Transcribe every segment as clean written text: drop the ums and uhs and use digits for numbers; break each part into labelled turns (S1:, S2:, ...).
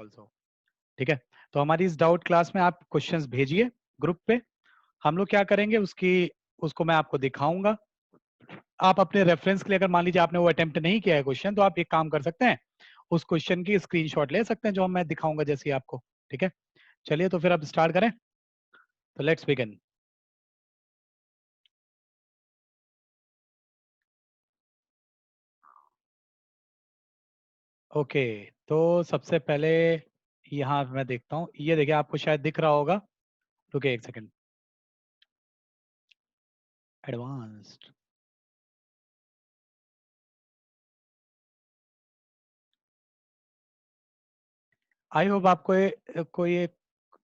S1: Also. ठीक है, तो हमारी इस डाउट क्लास में आप क्वेश्चंस भेजिए ग्रुप पे, हम लोग क्या करेंगे उसको मैं आपको दिखाऊंगा। आप अपने रेफरेंस के लिए अगर मान लीजिए आपने वो अटेम्प्ट नहीं किया है क्वेश्चन, तो आप एक काम कर सकते हैं, उस क्वेश्चन की स्क्रीनशॉट ले सकते हैं जो मैं दिखाऊंगा जैसे ही आपको। ठीक है, चलिए तो फिर अब स्टार्ट करें, तो लेट्स बिगिन। ओके, तो सबसे पहले यहाँ मैं देखता हूँ, ये देखिए आपको शायद दिख रहा होगा, रुकिए एक सेकंड, एडवांस्ड, आई होप आपको कोई एक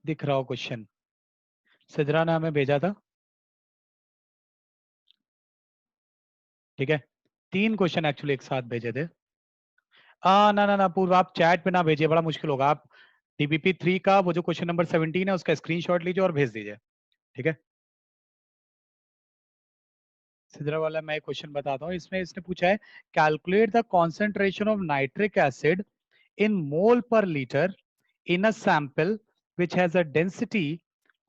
S1: दिख रहा हो क्वेश्चन, सिद्रा ने हमें भेजा था। ठीक है, 3 क्वेश्चन एक्चुअली एक साथ भेजे थे। ना ना ना पूर्व, आप चैट पे ना भेजिए, बड़ा मुश्किल होगा। आप डीबीपी 3 का वो जो क्वेश्चन नंबर 17 है उसका स्क्रीनशॉट लीजिए और भेज दीजिए। ठीक है, सिद्रा वाला मैं एक क्वेश्चन बताता हूँ, इसमें इसने पूछा है calculate the concentration of nitric acid in mole per liter in a sample which has a density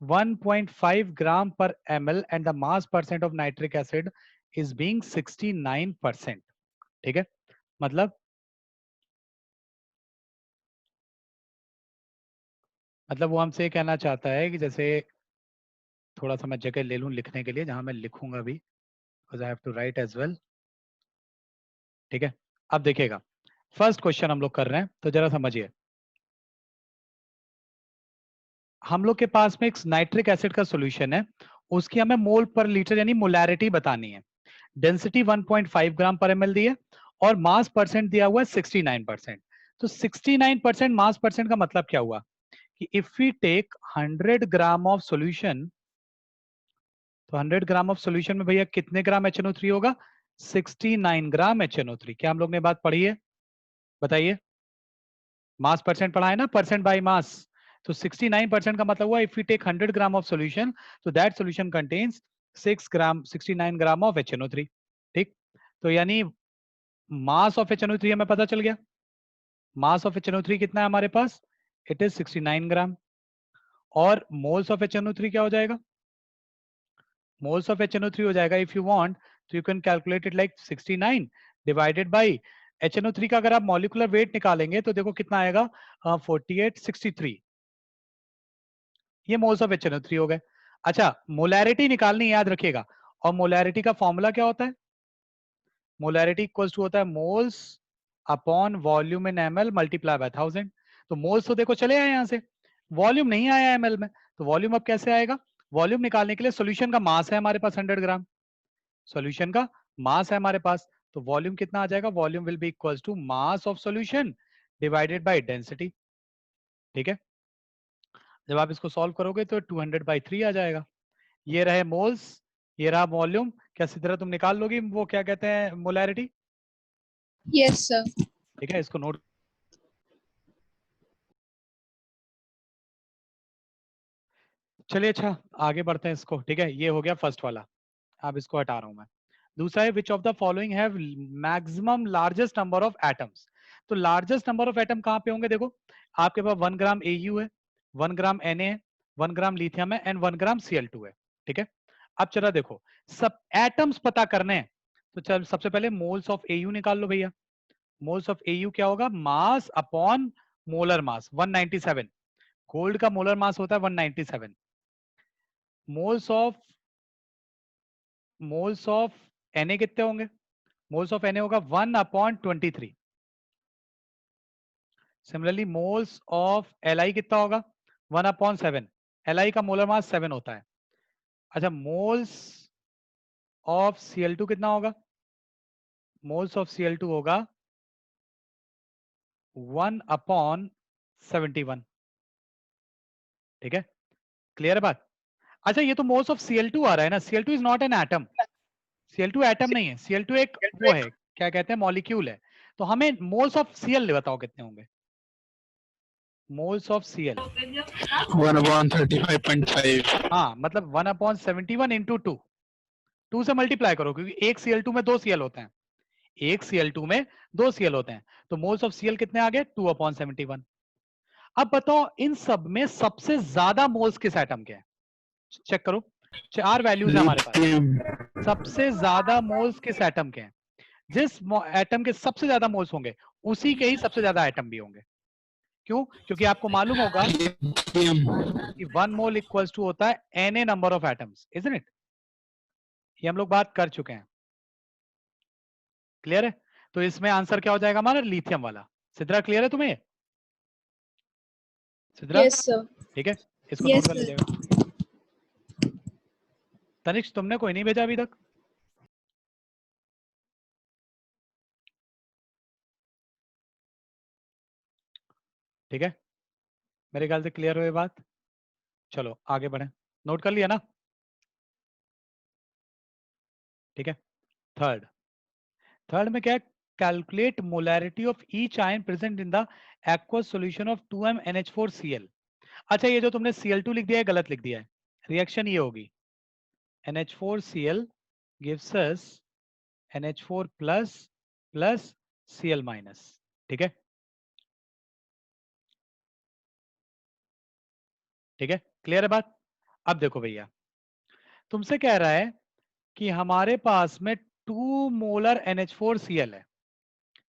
S1: 1.5 gram per ml and the mass percent of nitric acid is being 69%। ठीक है, मतलब वो हमसे कहना चाहता है कि जैसे थोड़ा सा मैं जगह ले लूं लिखने के लिए जहां मैं लिखूंगा भी, because I have to write as well। ठीक है, अब देखिएगा फर्स्ट क्वेश्चन हम लोग कर रहे हैं, तो जरा समझिए। हम लोग के पास में एक नाइट्रिक एसिड का सॉल्यूशन है, उसकी हमें मोल पर लीटर यानी मोलैरिटी बतानी है। डेंसिटी 1.5 ग्राम पर एमएल दी है और मास परसेंट दिया हुआ है 69%। तो 69% मास परसेंट का मतलब क्या हुआ कि if we take 100 gram of solution, तो 100 ग्राम ऑफ सॉल्यूशन में भैया कितने ग्राम HNO3 होगा? 69 ग्राम HNO3। क्या हम लोग ने बात पढ़ी है? बताइए, मास परसेंट पढ़ा है ना, परसेंट बाय मास। तो 69% का मतलब हुआ if we take 100 gram of solution, तो that solution contains 69 gram of HNO3। ठीक, तो यानी मास ऑफ HNO3 हमें पता चल गया। मास ऑफ HNO3 कितना है हमारे पास? इट इज 69 ग्राम। और मोल्स ऑफ HNO3 क्या हो जाएगा? मोल्स ऑफ HNO3 हो जाएगा, इफ यू वांट तो you can calculate it like 69 divided by HNO3 का अगर आप मॉलिक्यूलर वेट निकालेंगे तो देखो कितना आएगा, 4863। ये मोल्स ऑफ HNO3 हो गए। अच्छा, मोलैरिटी निकालनी याद रखिएगा, और मोलैरिटी का फॉर्मूला क्या होता है? मोलैरिटी इक्वल्स टू होता है moles upon volume in ml multiply by 1000। तो मोल्स तो देखो चले आए यहां से, वॉल्यूम नहीं आया ml में, तो वॉल्यूम अब कैसे आएगा? वॉल्यूम निकालने के लिए सॉल्यूशन का मास है हमारे पास 100 ग्राम, सॉल्यूशन का मास है हमारे पास, तो वॉल्यूम कितना आ जाएगा? Volume will be equals to mass of solution divided by density. ठीक है, जब आप इसको सॉल्व करोगे तो 200/3 आ जाएगा। ये रहे मोल्स, ये रहा वॉल्यूम। क्या सिद्रा तुम निकाल लोगी वो क्या कहते हैं मोलैरिटी?
S2: Yes sir.
S1: ठीक है, इसको नोट। चलिए अच्छा आगे बढ़ते हैं इसको। ठीक है, ये हो गया फर्स्ट वाला, अब इसको हटा रहा हूं मैं। दूसरा है which of the following have maximum largest number of atoms. तो लार्जेस्ट नंबर ऑफ एटम कहां पे होंगे? देखो आपके पास 1 ग्राम AU है, 1 ग्राम Na है, 1 ग्राम लिथियम है एंड 1 ग्राम Cl2 है। ठीक है, अब चला देखो सब एटम्स पता करने हैं, तो चल सबसे पहले मोल्स ऑफ AU निकाल लो भैया। मोल्स ऑफ AU क्या होगा? Mass upon molar mass 197। Gold का मोलर मास होता है 197। मोल्स ऑफ Na कितने होंगे? मोल्स ऑफ Na होगा 1/23। सिमिलरली मोल्स ऑफ Li कितना होगा? 1/7। Li का मोलर मास 7 होता है। अच्छा, मोल्स ऑफ Cl2 कितना होगा? मोल्स ऑफ Cl2 होगा 1/71। ठीक है, क्लियर है बात? अच्छा, ये तो मोल्स ऑफ Cl2 आ रहा है ना, Cl2 is not an atom, Cl2 atom नहीं है, Cl2 एक वो है, क्या कहते हैं, मॉलिक्यूल है। तो हमें मोल्स ऑफ Cl बताओ कितने होंगे? Moles of Cl
S3: 1/35.5।
S1: हाँ, मतलब 1/71 इंटू 2 से मल्टीप्लाई करो, क्योंकि एक Cl2 में 2 Cl होते हैं, एक Cl2 में 2 Cl होते हैं, तो मोल्स ऑफ Cl कितने आ गए? 2/71। अब बताओ इन सब में सबसे ज्यादा मोल्स किस एटम के हैं? चेक करो, 4 वैल्यूज है हमारे पास। सबसे ज्यादा मोल्स किस एटम के हैं? जिस एटम के सबसे ज्यादा मोल्स होंगे उसी के ही सबसे ज्यादा एटम भी होंगे। क्यों? क्योंकि आपको मालूम होगा कि 1 मोल इक्वल्स टू होता है N number of atoms, isn't it? ये हम लोग बात कर चुके हैं, क्लियर है? तो इसमें आंसर क्या हो जाएगा हमारा? लिथियम वाला। सिद्रा क्लियर है तुम्हें? Sidra
S2: Yes, sir.
S1: ठीक है, इसको
S2: Yes,
S1: नोट कर
S2: sir.
S1: लीजिएगा। तनिष्क तुमने कोई नहीं भेजा अभी तक? ठीक है, मेरे ख्याल से क्लियर हो ये बात। चलो आगे बढ़े, नोट कर लिया ना? ठीक है, थर्ड थर्ड में क्या है? Calculate molarity of each ion present in the aqueous solution of 2MnH4Cl। अच्छा, ये जो तुमने Cl2 लिख दिया है गलत लिख दिया है। रिएक्शन ये होगी, NH4Cl gives us NH4 plus plus Cl minus। ठीक है, ठीक है, क्लियर है बात? अब देखो भैया, तुमसे कह रहा है कि हमारे पास में 2 मोलर NH4Cl है।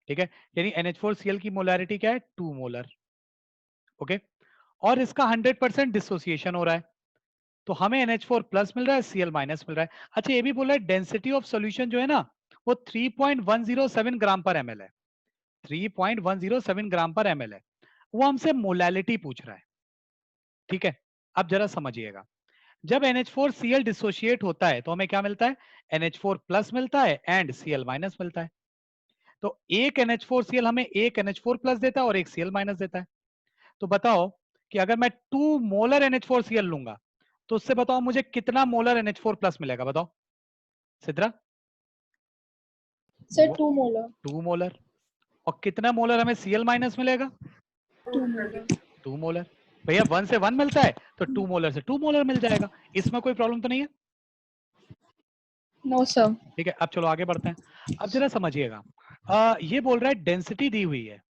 S1: ठीक है, यानी NH4Cl की मोलैरिटी क्या है? 2 मोलर। ओके, और इसका 100% डिसोसिएशन हो रहा है, तो हमें NH4 प्लस मिल रहा है, Cl माइनस मिल रहा है। अच्छा, ये भी बोल रहा है डेंसिटी ऑफ सॉल्यूशन जो है ना वो 3.107 ग्राम पर ml है। 3.107 ग्राम पर ml है, वो हमसे मोलैलिटी पूछ रहा है। ठीक है, अब जरा समझिएगा, जब NH4Cl डिसोशिएट होता है तो हमें क्या मिलता है? NH4 प्लस मिलता है एंड Cl माइनस मिलता है। तो एक NH4Cl हमें एक NH4 प्लस देता है और एक Cl माइनस देता है। तो बताओ कि अगर मैं 2 मोलर NH4Cl लूंगा तो उससे बताओ मुझे कितना मोलर NH4 प्लस मिलेगा? बताओ सिद्रा।
S2: Sir, 2 molar.
S1: 2 मोलर। और कितना मोलर हमें Cl माइनस मिलेगा?
S2: 2 molar.
S1: 2 मोलर। भैया 1 से 1 मिलता है तो 2 मोलर से 2 मोलर मिल जाएगा, इसमें कोई प्रॉब्लम तो नहीं है?
S2: No, sir.
S1: ठीक है, अब चलो आगे बढ़ते हैं। अब जरा समझिएगा, ये बोल रहा है डेंसिटी दी हुई है,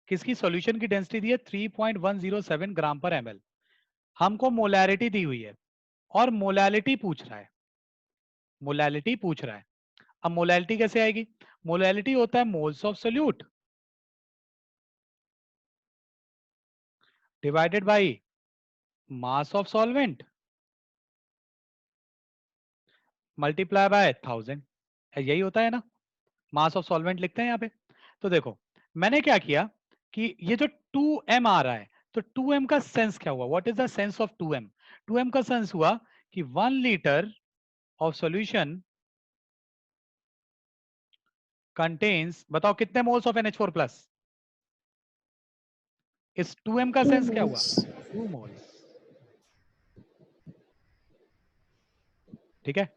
S1: किसकी? सॉल्यूशन की डेंसिटी दी है 3.107 ग्राम पर ml। हमको मोलैरिटी दी हुई है और मोलैलिटी पूछ रहा है, मोलैलिटी पूछ रहा है। अब मोलैलिटी कैसे आएगी? मोलैलिटी होता है moles of solute divided by mass of solvent multiply by 1000। यही होता है ना, मास ऑफ सॉल्वेंट लिखते हैं यहाँ पे। तो देखो मैंने क्या किया कि ये जो 2m आ रहा है, तो 2m का सेंस क्या हुआ? What is the sense of 2m? 2m का सेंस हुआ कि 1 लीटर ऑफ सॉल्यूशन कंटेन्स, बताओ कितने मोल्स ऑफ NH4 प्लस? इस 2m का
S2: 2
S1: सेंस क्या हुआ?
S2: moles.
S1: 2 मोल्स। ठीक है,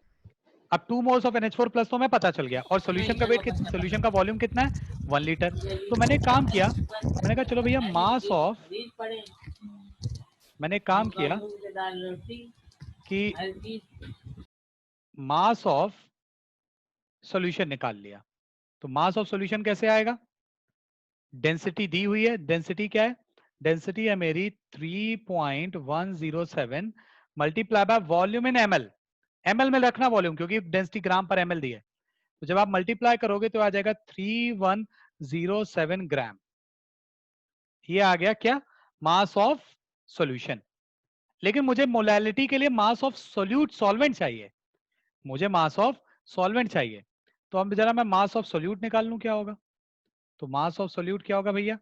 S1: अब 2 मोल्स ऑफ NH4 प्लस तो हमें पता चल गया, और सॉल्यूशन का वेट, सॉल्यूशन का वॉल्यूम कितना है? 1 लीटर। तो मैंने एक काम किया, मैंने कहा चलो भैया मास ऑफ, मैंने काम किया कि मास ऑफ सॉल्यूशन निकाल लिया। तो मास ऑफ सॉल्यूशन कैसे आएगा? डेंसिटी दी हुई है, डेंसिटी क्या है? डेंसिटी है मेरी 3.107 multiply by volume in ml। ml में रखना वॉल्यूम, क्योंकि डेंसिटी ग्राम पर ml दी है। तो जब आप मल्टीप्लाई करोगे तो आ जाएगा 3107 ग्राम। ये आ गया क्या? मास ऑफ सॉल्यूशन। लेकिन मुझे मोलैलिटी के लिए मास ऑफ सोल्यूट सॉल्वेंट चाहिए, मुझे मास ऑफ सॉल्वेंट चाहिए। तो अब जरा मैं मास ऑफ सोल्यूट निकाल लूं, क्या होगा? तो मास ऑफ सोल्यूट क्या होगा भैया?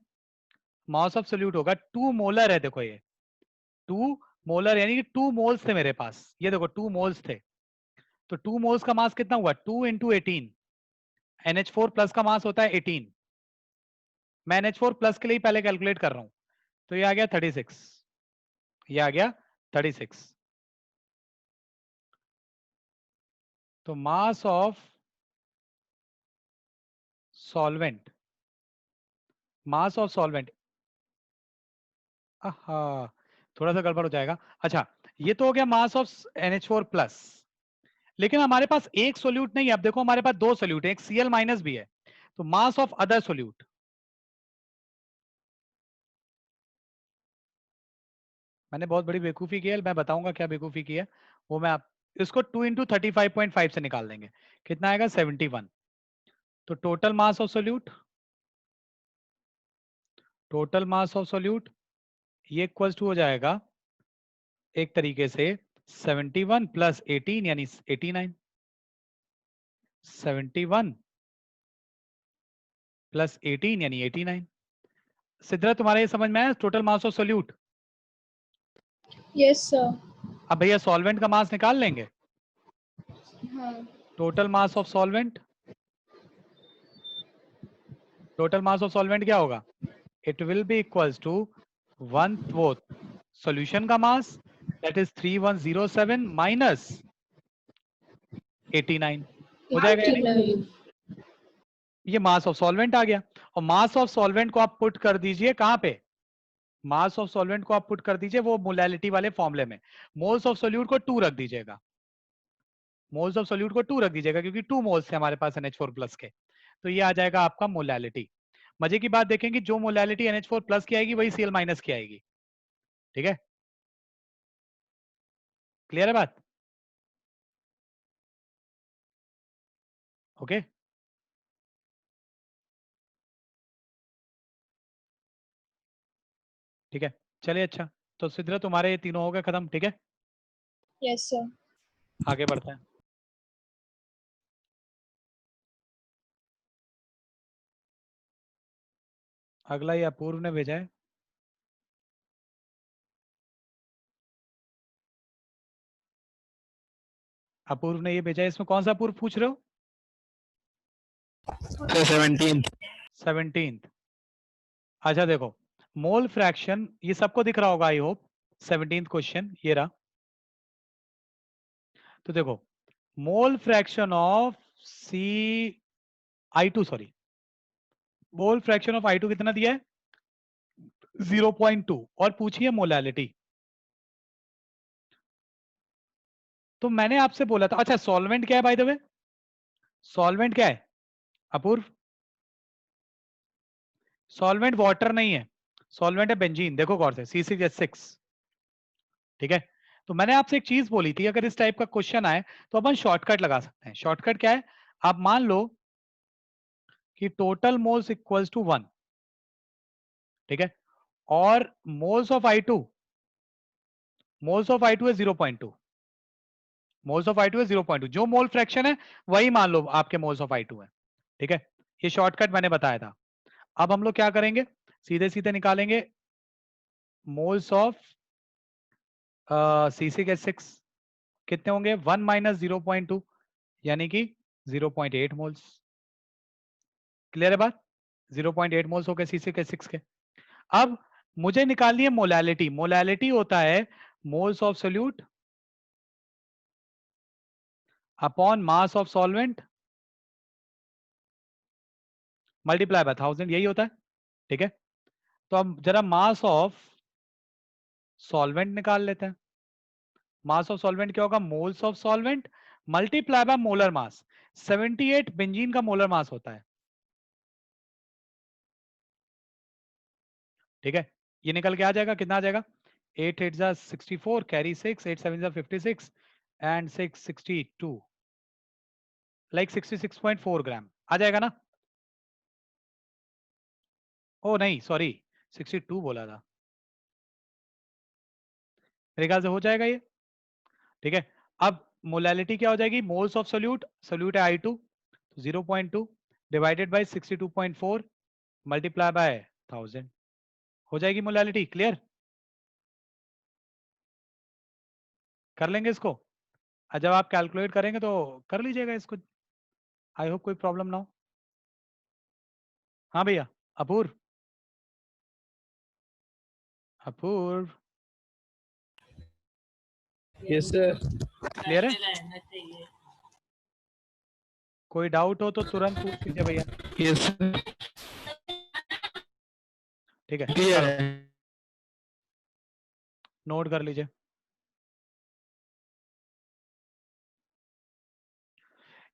S1: मास ऑफ सोल्यूट होगा 2 मोलर है, देखो ये 2 मोलर, यानी कि 2 मोल्स थे मेरे पास, ये देखो 2 मोल्स थे। तो 2 मोल्स का मास कितना हुआ? 2 इंटू 18। NH4 प्लस का मास होता है 18। मैं NH4 प्लस के लिए पहले कैलकुलेट कर रहा हूं, तो ये आ गया 36, ये आ गया 36। तो मास of solvent, mass of solvent, थोड़ा सा गड़बड़ हो जाएगा। अच्छा, ये तो हो गया मास ऑफ NH4 प्लस, लेकिन हमारे पास एक सोल्यूट नहीं है। अब देखो हमारे पास 2 सोल्यूट है, एक Cl माइनस भी है। तो मास ऑफ अदर सोल्यूट, मैंने बहुत बड़ी बेवकूफी की है, मैं बताऊंगा क्या बेवकूफी की है वो। मैं आप इसको 2 इंटू 35.5 से निकाल देंगे, कितना आएगा 71। तो total mass of solute, total mass of solute ये इक्वल्स टू हो जाएगा एक तरीके से 71 प्लस 18 यानी 89। 71 प्लस 18 यानी 89। सिद्धार्थ तुम्हारे ये समझ में आया total mass of solute?
S2: Yes, sir.
S1: अब भैया सॉल्वेंट का मास निकाल लेंगे।
S2: हाँ.
S1: Total mass of solvent, total mass of solvent क्या होगा? It will be equals to one वो सॉल्यूशन का मास दैट इज 3107 माइनस 89 हो जाएगा यानी
S2: 89.
S1: ये मास ऑफ सॉल्वेंट आ गया। और मास ऑफ सॉल्वेंट को आप पुट कर दीजिए कहां पे? मास ऑफ सॉल्वेंट को आप पुट कर दीजिए वो मोलैलिटी वाले फॉर्मूले में। मोल्स ऑफ सोल्यूट को 2 रख दीजिएगा, मोल्स ऑफ सोल्यूट को 2 रख दीजिएगा क्योंकि 2 मोल्स है हमारे पास NH4 प्लस के। तो ये आ जाएगा आपका मोलैलिटी। मजे की बात देखेंगे जो मोलैलिटी NH4 प्लस की आएगी वही Cl माइनस की आएगी। ठीक है, क्लियर है बात? ओके ठीक है, चलिए अच्छा। तो सिद्रा तुम्हारे ये तीनों हो गए खत्म, ठीक है
S2: Yes, sir.
S1: आगे बढ़ते हैं। अगला ये अपूर्व ने भेजा है। अपूर्व ने ये भेजा है, इसमें कौन सा अपूर्व पूछ रहे हो? 17th। अच्छा देखो, मोल फ्रैक्शन ये सबको दिख रहा होगा आई होप। 17th क्वेश्चन ये रहा। तो देखो mole fraction of I2 sorry, mole fraction of I2 कितना दिया है? 0.2 और पूछिए मोलैलिटी। तो मैंने आपसे बोला था, अच्छा सॉल्वेंट क्या है बाय द वे? सॉल्वेंट क्या है अपूर्व? सॉल्वेंट वाटर नहीं है, सॉल्वेंट है बेंजीन। देखो गौर से C6H6। ठीक है, तो मैंने आपसे एक चीज बोली थी, अगर इस टाइप का क्वेश्चन आए तो अपन शॉर्टकट लगा सकते हैं। शॉर्टकट क्या है? आप मान लो कि टोटल मोल्स इक्वल्स टू 1, ठीक है, और moles of I2, moles of I2 है 0.2, मोल्स ऑफ I2 है 0.2, जो मोल फ्रैक्शन है वही मान लो आपके मोल्स ऑफ I2 है। ठीक है, ये शॉर्टकट मैंने बताया था। अब हम लोग क्या करेंगे, सीधे सीधे निकालेंगे मोल्स ऑफ C6H6 कितने होंगे? 1 माइनस 0.2 यानी कि 0.8 मोल्स। क्लियर है बात? 0.8 मोल्स हो गए C6H6 के। अब मुझे निकालनी है मोलैलिटी। मोलैलिटी होता है moles of solute upon mass of solvent multiply by 1000, यही होता है। ठीक है, तो अब जरा मास ऑफ सॉल्वेंट निकाल लेते हैं। मास ऑफ सॉल्वेंट क्या होगा? Moles of solvent multiply by molar mass. 78 benzene का मोलर मास होता है। ठीक है, ये निकल के आ जाएगा, कितना आ जाएगा? 8 8 जा 64, कैरी 6, 8 7 जा 56 एंड 6 62, लाइक 66.4 ग्राम आ जाएगा ना? ओ नहीं सॉरी, 62 बोला था, मेरे ख्याल से हो जाएगा ये। ठीक है, अब मोलैलिटी क्या हो जाएगी? मोल्स ऑफ सोल्यूट, सोल्यूट है I2, 0.2 divided by 62.4 multiply by 1000 हो जाएगी मोलैलिटी। क्लियर? कर लेंगे इसको, और जब आप कैलकुलेट करेंगे तो कर लीजिएगा इसको। आई होप कोई प्रॉब्लम ना हो। हाँ भैया अपूर्व, अपूर्व
S3: यस सर।
S1: क्लियर है? कोई डाउट हो तो तुरंत पूछ लीजिए भैया।
S3: यस सर,
S1: ठीक है,
S3: क्लियर
S1: करो,
S3: है।
S1: नोट कर लीजिए।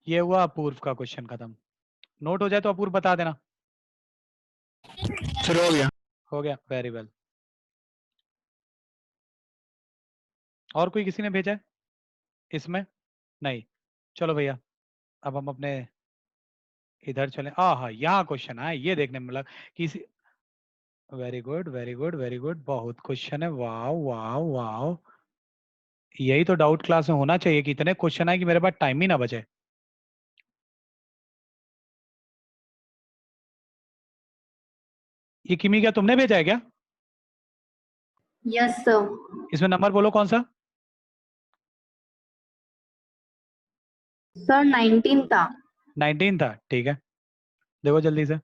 S1: ये हुआ अपूर्व का क्वेश्चन खत्म। नोट हो जाए तो अपूर्व बता देना।
S3: सर हो गया।
S1: हो गया, वेरी वेल। और कोई किसी ने भेजा है इसमें? नहीं। चलो भैया, अब हम अपने इधर चलें। हाँ, यहाँ क्वेश्चन आया, ये देखने में मिला किसी। Very good very good very good, बहुत क्वेश्चन है, वाह वाह वाह। यही तो डाउट क्लास में होना चाहिए कि इतने क्वेश्चन आए कि मेरे पास टाइम ही ना बचे। ये किमी क्या तुमने भेजा है क्या?
S2: Yes sir.
S1: इसमें नंबर बोलो कौन सा?
S2: सर 19 था।
S1: 19 था, ठीक है। देखो जल्दी से।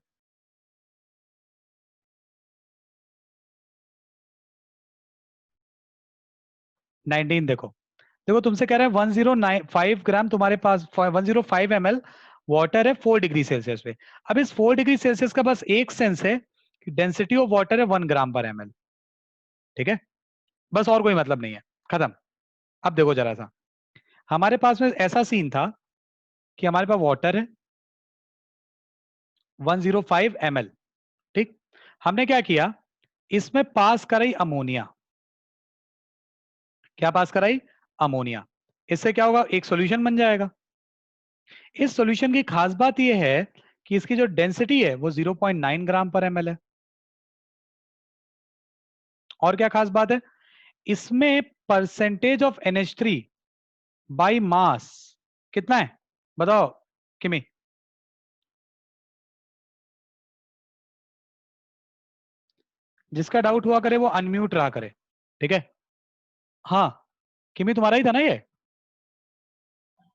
S1: 19 देखो। देखो तुमसे कह रहा है 105 ग्राम तुम्हारे पास, 105 ml वाटर है 4 डिग्री सेल्सियस पे। अब इस 4 डिग्री सेल्सियस का बस एक सेंस है कि डेंसिटी ऑफ वाटर है 1 ग्राम/ml। ठीक है, बस और कोई मतलब नहीं है, खत्म। अब देखो जरा सा, हमारे पास में ऐसा सीन था कि हमारे पास वाटर है 105 ml। ठीक, हमने क्या किया, इसमें पास कराई अमोनिया। क्या पास कराई? अमोनिया। इससे क्या होगा, एक सॉल्यूशन बन जाएगा। इस सॉल्यूशन की खास बात यह है कि इसकी जो डेंसिटी है वो 0.9 ग्राम/ml है। और क्या खास बात है, इसमें percentage of NH3 by mass कितना है, बताओ किमी? जिसका डाउट हुआ करे वो अनम्यूट रहा करे, ठीक है। हाँ, किमी तुम्हारा ही था ना ये?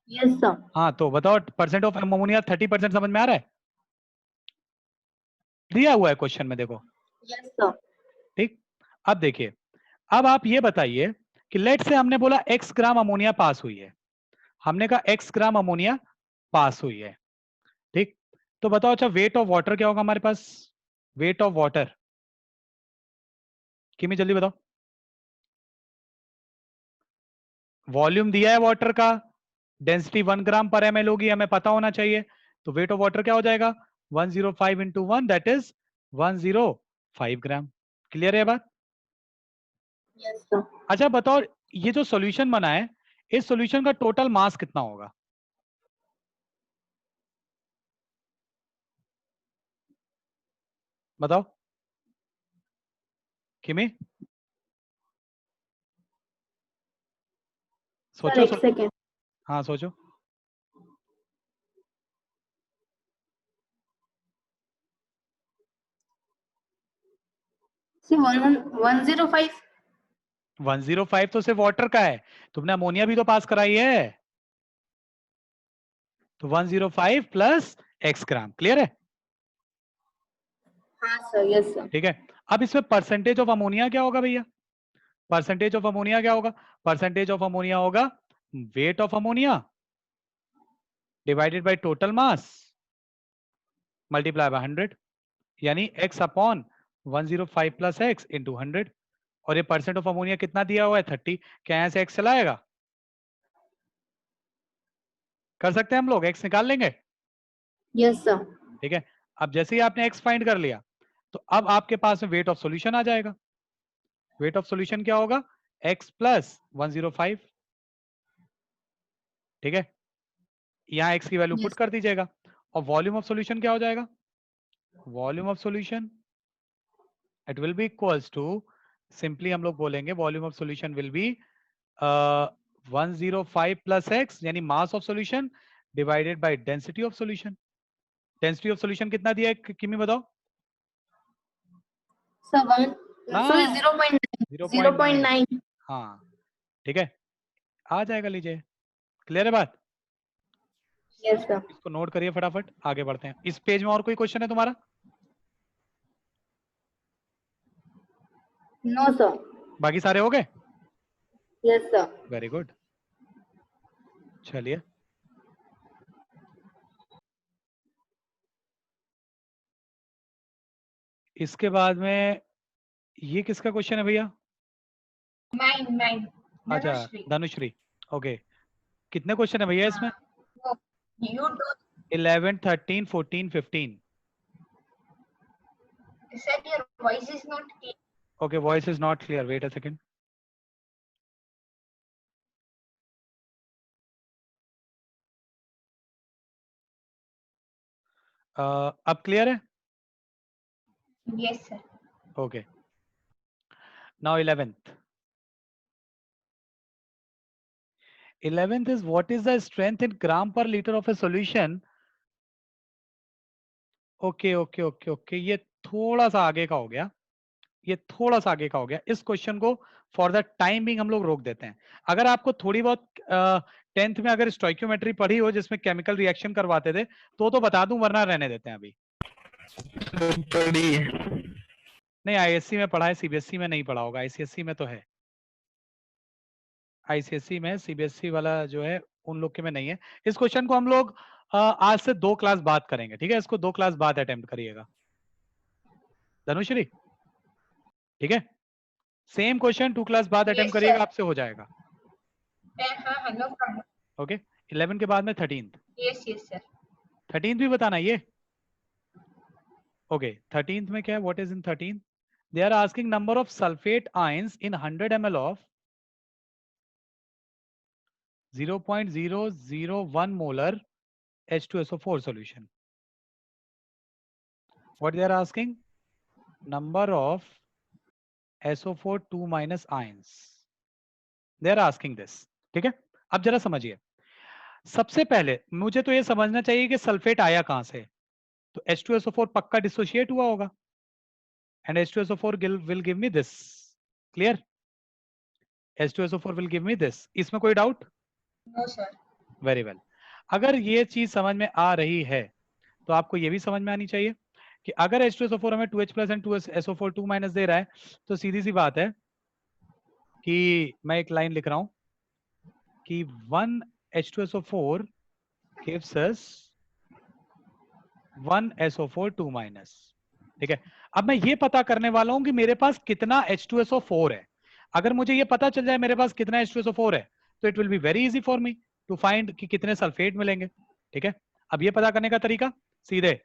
S2: Yes sir.
S1: हाँ, तो बताओ परसेंट ऑफ अमोनिया 30% समझ में आ रहा है? दिया हुआ है क्वेश्चन में, देखो।
S2: Yes sir.
S1: ठीक, अब देखिए, अब आप ये बताइए कि लेट से हमने बोला x ग्राम अमोनिया पास हुई है। हमने कहा x ग्राम अमोनिया पास हुई है, ठीक। तो बताओ अच्छा, वेट ऑफ वाटर क्या होगा हमारे पास? वेट ऑफ वाटर, किमी जल्दी बताओ। वॉल्यूम दिया है वाटर का, डेंसिटी 1 ग्राम/ml होगी, हमें पता होना चाहिए। तो वेट ऑफ वाटर क्या हो जाएगा, 105 into 1, that is 105 gram. Clear है बात?
S2: Yes sir.
S1: अच्छा बताओ, ये जो सॉल्यूशन बना है, इस सॉल्यूशन का टोटल मास कितना होगा? बताओ किमी,
S2: सर
S1: सोचो
S2: एक
S1: सोचो।
S2: सेकेंड।
S1: हाँ सोचो।
S2: सी 105।
S1: 105 तो सिर्फ वाटर का है, तुमने अमोनिया भी तो पास कराई है। तो 105 प्लस x ग्राम, क्लियर है?
S2: हाँ सर। Yes sir.
S1: ठीक है, अब इसमें परसेंटेज ऑफ अमोनिया क्या होगा भैया? परसेंटेज ऑफ अमोनिया क्या होगा? परसेंटेज ऑफ अमोनिया होगा weight of ammonia divided by total mass multiply by 100, यानी x upon 105 plus x into 100। और ये परसेंट ऑफ अमोनिया कितना दिया हुआ है, 30। क्या यहां से x चला आएगा? कर सकते हैं हम लोग, x निकाल लेंगे।
S2: Yes sir.
S1: ठीक है, अब जैसे ही आपने x फाइंड कर लिया, तो अब आपके पास में वेट ऑफ सॉल्यूशन आ जाएगा। वेट ऑफ सॉल्यूशन क्या होगा, x प्लस 105। ठीक है, यहाँ x की वैल्यू पुट
S2: यस।
S1: कर दीजिएगा। और वॉल्यूम ऑफ सॉल्यूशन क्या हो जाएगा? Volume of solution it will be equals to, simply हम लोग बोलेंगे volume of solution will be 105 plus x, यानी mass of solution divided by density of solution. Density of solution कितना दिया है किमी, बताओ?
S2: सर सॉरी
S1: हाँ,
S2: 0.9।
S1: 0.9।
S2: 0.9।
S1: हाँ, ठीक है, आ जाएगा, लीजिए। क्लियर है बात?
S2: Yes sir.
S1: इसको नोट करिए, फटाफट आगे बढ़ते हैं। इस पेज में और कोई क्वेश्चन है तुम्हारा?
S2: No sir.
S1: बाकी सारे हो गए?
S2: Yes sir.
S1: वेरी गुड, चलिए। इसके बाद में ये किसका क्वेश्चन है भैया?
S2: नाइन
S1: अच्छा,
S2: धनुश्री।
S1: धनुश्री। ओके, कितने क्वेश्चन है भैया इसमें?
S2: You do
S1: 11, 13, 14, 15।
S2: said your voice is not clear.
S1: Okay, voice is not clear. Wait a second. अब क्लियर है?
S2: Yes, sir.
S1: Okay. Now 11th. 11th is what is the strength in gram per liter of a solution? Okay okay okay okay, ये थोड़ा सा आगे का हो गया, ये थोड़ा सा आगे का हो गया। इस क्वेश्चन को फॉर द टाइम बिंग हम लोग रोक देते हैं। अगर आपको थोड़ी बहुत 10th में अगर स्टोइकियोमेट्री पढ़ी हो जिसमें केमिकल रिएक्शन करवाते थे तो बता दूं, वरना रहने देते हैं अभी।
S3: पढ़ी है।
S1: नहीं, आईएससी में पढ़ा है, सीबीएसई में नहीं पढ़ा होगा। आईसीएसई में तो है, आईसीएसई में, सीबीएसई वाला जो है उन लोग के में नहीं है। इस क्वेश्चन को हम लोग आज से 2 क्लास बाद करेंगे, ठीक है? इसको 2 क्लास बाद अटेम्प्ट करिएगा धनुश्री, ठीक है? सेम क्वेश्चन 2 क्लास बाद अटेम्प्ट
S2: Yes,
S1: करिएगा,
S2: sir.
S1: आपसे हो जाएगा।
S2: हाँ, no problem.
S1: ओके, 11 के बाद में 13th।
S2: Yes, yes, sir.
S1: 13th भी बताना ये। ओके, 13th में क्या है? What is in 13th? They are asking number of sulphate ions in 100 ml of 0.001 molar H2SO4 solution. What they are asking? Number of SO4 2- ions. They are asking this. ठीक है? अब जरा समझिए। सबसे पहले मुझे तो ये समझना चाहिए कि सल्फेट आया कहां से। तो H2SO4 पक्का डिसोशिएट हुआ होगा, and H2SO4 will give me this. Clear? H2SO4 will give me this. इसमें कोई doubt?
S2: No, sir.
S1: Very well. अगर ये चीज समझ में आ रही है तो आपको ये भी समझ में आनी चाहिए कि अगर H2SO4 हमें 2H+ एंड 2SO4 2- दे रहा है तो सीधी सी बात है कि मैं एक लाइन लिख रहा हूं कि 1 H2SO4 gives us 1 SO4 2-। ठीक है? अब मैं ये पता करने वाला हूं कि मेरे पास कितना H2SO4 है। अगर मुझे ये पता चल जाए मेरे पास कितना H2SO4 है तो it will be very easy for me to find कि कितने सल्फेट मिलेंगे। ठीक है? अब ये पता करने का तरीका सीधे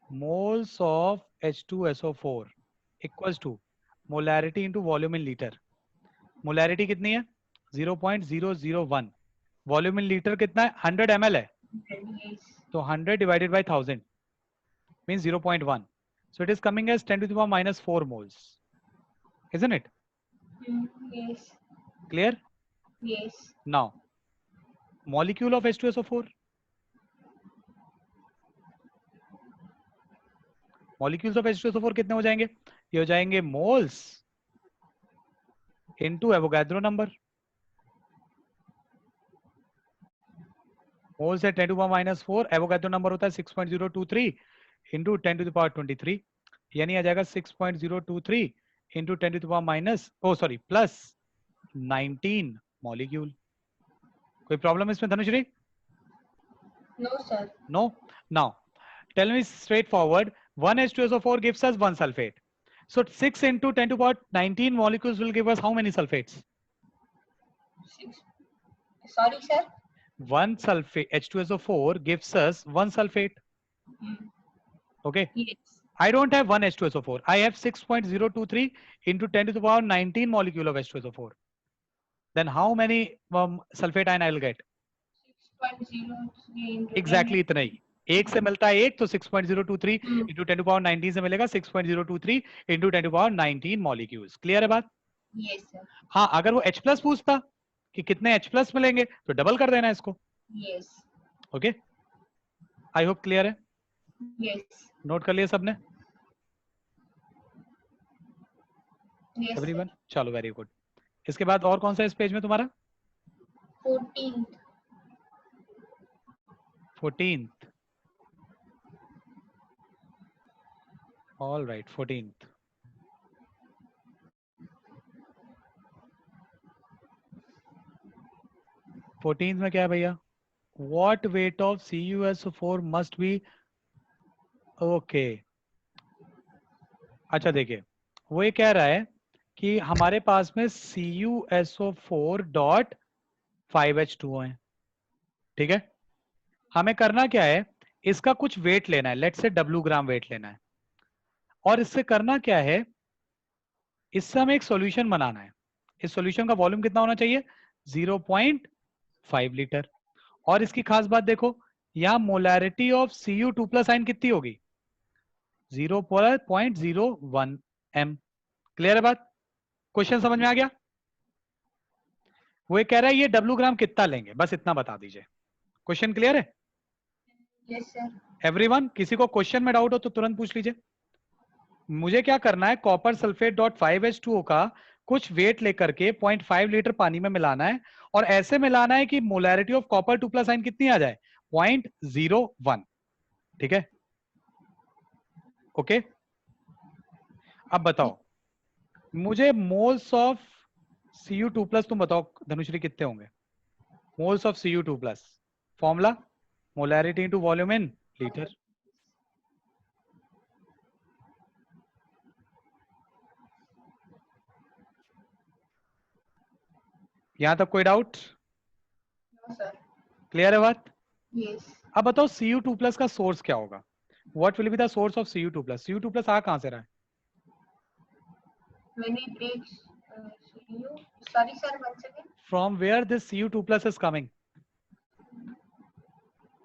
S1: moles of H2SO4 equals to molarity into volume in liter। Molarity कितनी है? 0.001। वॉल्यूम इन लीटर कितना है? 100 ml है,
S2: Yes.
S1: तो 100 divided by 1000 means 0.1, so it is coming as 10 to the power -4 moles, isn't it?
S2: Yes.
S1: Clear?
S2: Yes.
S1: Now molecule of H2SO4, molecules of H2SO4 कितने हो जाएंगे? ये हो जाएंगे moles into Avogadro number। Moles है 10 to the power -4, Avogadro number होता है 6.023 into 10 to the power 23, यानी आ जाएगा 6.023 into 10 to the power plus 19 molecule. कोई प्रॉब्लम इसमें Dhanushree?
S2: No, sir.
S1: No. Now tell me straight forward, 1 H2SO4 gives us 1 sulfate, so 6 into 10 to the power 19 molecules will give us how many sulfates?
S2: 6. Sorry, sir.
S1: 1 sulfate, H2SO4 gives us 1 sulfate. Okay,
S2: Yes.
S1: I don't have 1 H2SO4. I have 6.023 into 10 to the power 19 molecule of H2SO4. Then how many sulfate ion I will get?
S2: 6.03 into
S1: Exactly इतना ही। एक से मिलता है एक, तो 6.023 into 10 to the power 19 से मिलेगा 6.023 into 10 to the power 19 molecules। Clear है बात?
S2: Yes, sir.
S1: हाँ, अगर वो H+ पूछता कि कितने H+ मिलेंगे तो डबल कर देना इसको।
S2: Yes.
S1: Okay, I hope clear है।
S2: Yes.
S1: नोट कर लिया सबने?
S2: Yes,
S1: everyone,
S2: sir.
S1: चलो वेरी गुड। इसके बाद और कौन सा इस पेज में तुम्हारा?
S2: 14th.
S1: 14th। All right, 14th। में क्या है भैया? What weight of CuSO4 must be? Okay, अच्छा देखिए, वो ये कह रहा है कि हमारे पास में CuSO4 डॉट 5H2O है। ठीक है? हमें करना क्या है, इसका कुछ वेट लेना है, let's say W gram weight लेना है, और इससे करना क्या है, इससे हमें एक सॉल्यूशन बनाना है। इस सॉल्यूशन का वॉल्यूम कितना होना चाहिए? 0.5 लीटर। और इसकी खास बात देखो, यहाँ मोलैरिटी ऑफ Cu2+ आयन कितनी होगी? 0.01 m। क्लियर है बात? क्वेश्चन समझ में आ गया? वो ये कह रहा है ये W ग्राम कितना लेंगे, बस इतना बता दीजिए। क्वेश्चन क्लियर है
S2: यस सर।
S1: एवरीवन? किसी को क्वेश्चन में डाउट हो तो तुरंत पूछ लीजिए। मुझे क्या करना है, कॉपर सल्फेट डॉट 5H2O का कुछ वेट लेकर के 0.5 लीटर पानी में मिलाना है और ऐसे मिलाना है कि मोलैरिटी ऑफ कॉपर 2+ आयन कितनी आ जाए? 0.01। ठीक है, ओके। अब बताओ मुझे मोल्स ऑफ Cu2+, तुम बताओ धनुश्री कितने होंगे moles of Cu2+? Formula molarity into volume in litre. यहां तक कोई डाउट?
S2: No sir.
S1: क्लियर है बात?
S2: यस।
S1: अब बताओ Cu2+ का सोर्स क्या होगा? What will be the source of Cu2+? Cu2+ आ कहां से रहा है?
S2: Many breaks. You. Sorry sir, once again.
S1: From where this Cu2+ is coming?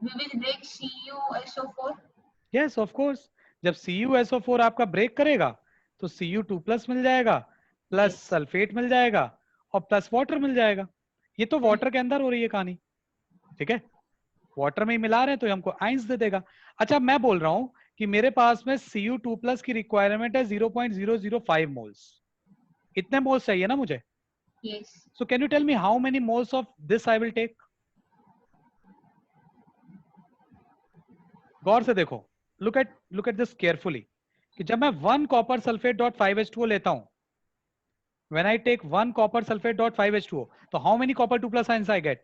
S2: We will break CuSO4.
S1: Yes, of course. जब CuSO4 आपका break करेगा तो Cu2+ मिल जाएगा, plus
S2: Yes.
S1: Sulphate मिल जाएगा और प्लस वाटर मिल जाएगा। ये तो वाटर के अंदर हो रही है कहानी, ठीक है? वाटर में ही मिला रहे हैं तो हमको आइंस दे देगा। अच्छा, मैं बोल रहा हूं कि मेरे पास में Cu2+ की रिक्वायरमेंट है 0.005 मोल्स। इतने मोल्स चाहिए ना मुझे?
S2: Yes.
S1: So can you tell me how many moles of this I will take? गौर से देखो, look at this carefully, कि जब मैं 1 कॉपर सल्फेट डॉट 5H2O लेता हूं, when I take 1 copper sulfate dot 5H2O, तो how many copper 2+ ions I get?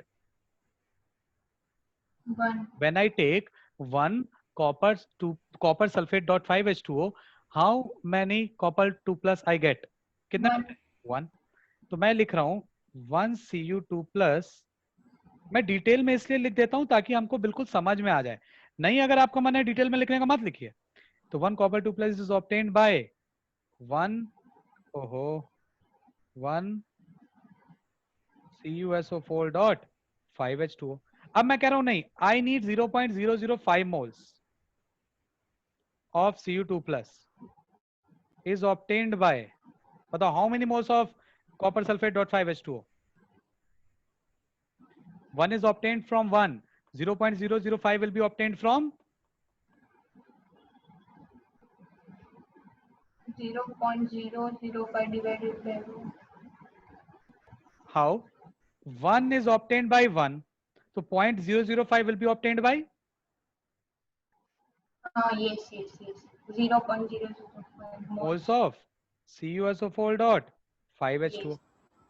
S2: 1.
S1: When I take 1 copper sulfate dot 5H2O, how many copper 2+ I get? कितना? 1। तो मैं लिख रहा हूं 1 Cu2+। मैं डिटेल में इसलिए लिख देता हूं ताकि हमको बिल्कुल समझ में आ जाए। नहीं, अगर आपका मन है डिटेल में लिखने का मत लिखिए। तो 1 copper 2+ is obtained by 1 CuSO4 dot 5H2O। अब मैं कह रहा हूं नहीं, I need 0.005 moles of Cu2+ is obtained by, बताओ how many moles of copper sulfate dot 5H2O? 1 is obtained from 1, 0.005 will be obtained from
S2: 0.005 divided by 2.
S1: how? 1 is obtained by 1, so 0.005 will be obtained by
S2: Yes. 0.005
S1: moles of CuSO4 dot 5H2O.
S2: Yes.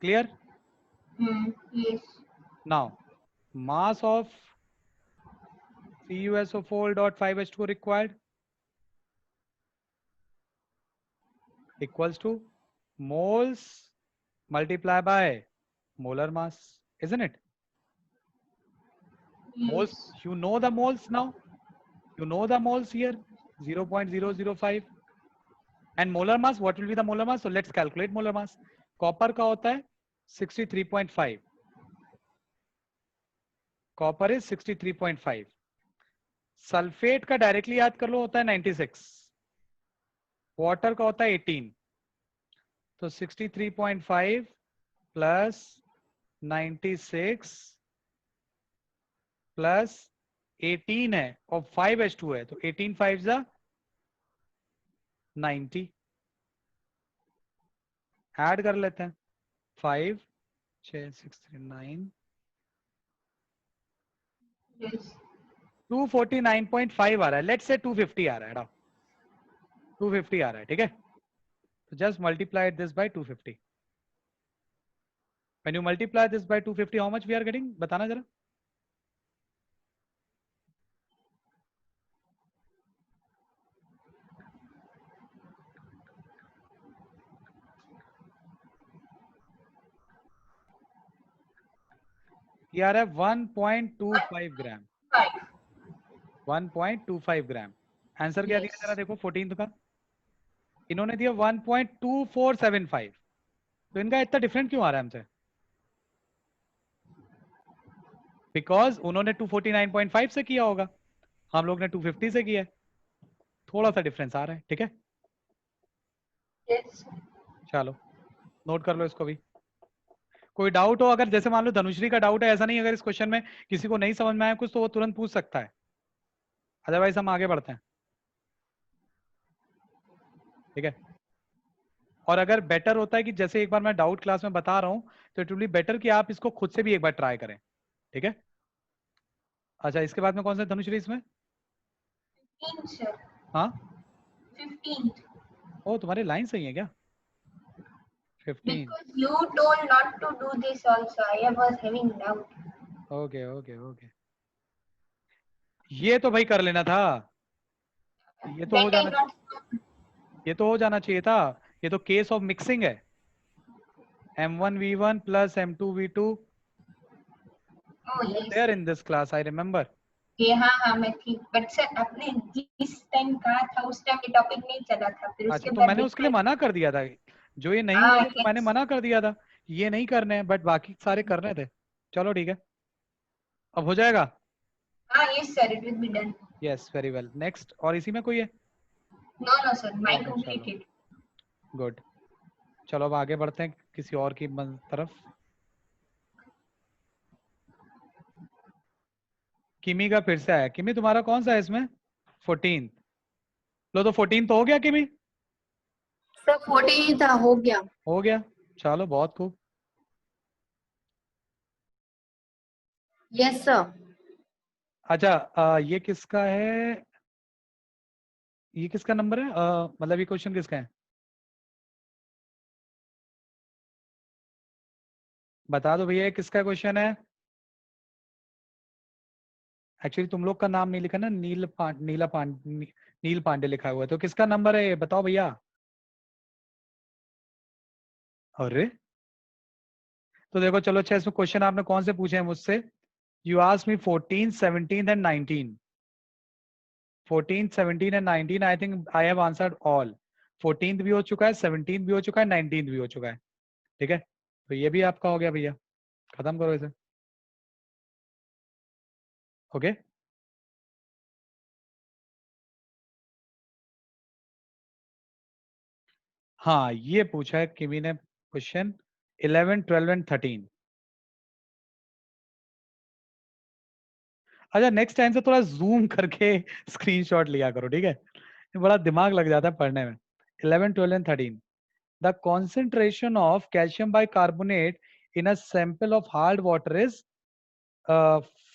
S1: Clear?
S2: Yes.
S1: Now mass of CuSO4 dot 5H2O required equals to moles multiplied by molar mass, isn't it? Moles,
S2: Yes.
S1: you know the moles now, you know the moles here 0.005 and molar mass, what will be the molar mass? So let's calculate molar mass. Copper का होता है 63.5, copper is 63.5। Sulphate का directly याद कर लो होता है 96, water का होता है 18। तो 63.5 प्लस 96 प्लस 18 है और 5H2 है, तो 18 5 जा 90। ऐड कर लेते हैं 5 6 6 3 9
S2: Yes.
S1: 249.5 आ रहा है, लेट्स से 250 आ रहा है, 250 आ रहा है, ठीक है? तो just multiply this by 250। When you multiply this by 250 how much we are getting, बताना जरा। ये आ रहा है 1.25 ग्राम,
S2: 5.
S1: 1.25 ग्राम। आंसर क्या दिया
S2: Yes.
S1: जरा देखो 14th का, इन्होंने दिया 1.2475। तो इनका इतना डिफरेंट क्यों आ रहा है हमसे? बिकॉज उन्होंने 249.5 से किया होगा, हम लोग ने 250 से किया है, थोड़ा सा डिफरेंस आ रहा है, ठीक है।
S2: Yes.
S1: चलो नोट कर लो इसको भी। कोई डाउट हो अगर, जैसे मान लो धनुश्री का डाउट है, ऐसा नहीं अगर इस क्वेश्चन में किसी को नहीं समझ में आया कुछ तो वो तुरंत पूछ सकता है, अदरवाइज हम आगे बढ़ते हैं, ठीक है। और अगर बेटर होता है कि जैसे एक बार मैं डाउट क्लास में बता रहा हूं तो इट विल बी बेटर कि आप इसको खुद से भी एक बार ट्राई करें, ठीक है। अच्छा इसके बाद में कौन सा है धनुश्री इसमें?
S2: 15, sir.
S1: हाँ
S2: 15th.
S1: ओ तुम्हारी लाइन सही है क्या? 15।
S2: Because you told not to do this also. I was having doubt.
S1: Okay okay okay, ये तो भाई कर लेना था, ये तो हो
S2: That I
S1: जाना,
S2: not.
S1: ये तो हो जाना चाहिए था। ये तो केस ऑफ मिक्सिंग है, M1V1 plus M2V2
S2: Oh
S1: were
S2: yes.
S1: there in this class, I remember.
S2: ये हाँ मैं थी, बट सर आपने जिस टाइम कहा था उस टाइम ये टॉपिक नहीं चला था, फिर
S1: अच्छा
S2: उसके
S1: तो
S2: बाद
S1: मैंने उसके लिए
S2: डिफरेंट।
S1: मना कर दिया था, जो ये नहीं
S2: हाँ
S1: हुए तो मैंने
S2: yes.
S1: मना कर दिया था, ये नहीं करने हैं, बट बाकी सारे करने थे। चलो ठीक है, अब हो जाएगा।
S2: हाँ yes sir, it will be done.
S1: Yes very well, next और इसी में कोई है?
S2: No no sir, mine
S1: okay चलो
S2: completed.
S1: गुड, चलो अब आगे बढ़ते हैं किसी और की तरफ। किमी का फिर से आया, किमी तुम्हारा कौन सा है इसमें? 14। लो तो 14 तो हो गया किमी?
S4: सर 14 था, हो गया।
S1: हो गया, चलो बहुत खूब।
S4: Yes sir.
S1: अच्छा ये किसका है, ये किसका नंबर है, मतलब ये क्वेश्चन किसका है, बता दो भैया ये किसका क्वेश्चन है। एक्चुअली तुम लोग का नाम नहीं लिखा ना, नील पांडे लिखा हुआ है, तो किसका नंबर है ये बताओ भैया। अरे तो देखो चलो, अच्छा इसमें क्वेश्चन आपने कौन से पूछे हैं मुझसे? You asked me 14, 17 and 19। 14, 17 and 19 I think I have answered all. 14th भी हो चुका है, 17th भी हो चुका है, 19th भी हो चुका है, ठीक है। तो ये भी आपका हो गया भैया, खत्म करो इसे, ओके। हाँ ये पूछा है किमी ने क्वेश्चन 11, 12 एंड 13। अच्छा नेक्स्ट टाइम से थोड़ा जूम करके स्क्रीनशॉट लिया करो, ठीक है, ये बड़ा दिमाग लग जाता है पढ़ने में। 11, 12 and 13, the concentration of calcium bicarbonate in a sample of hard water is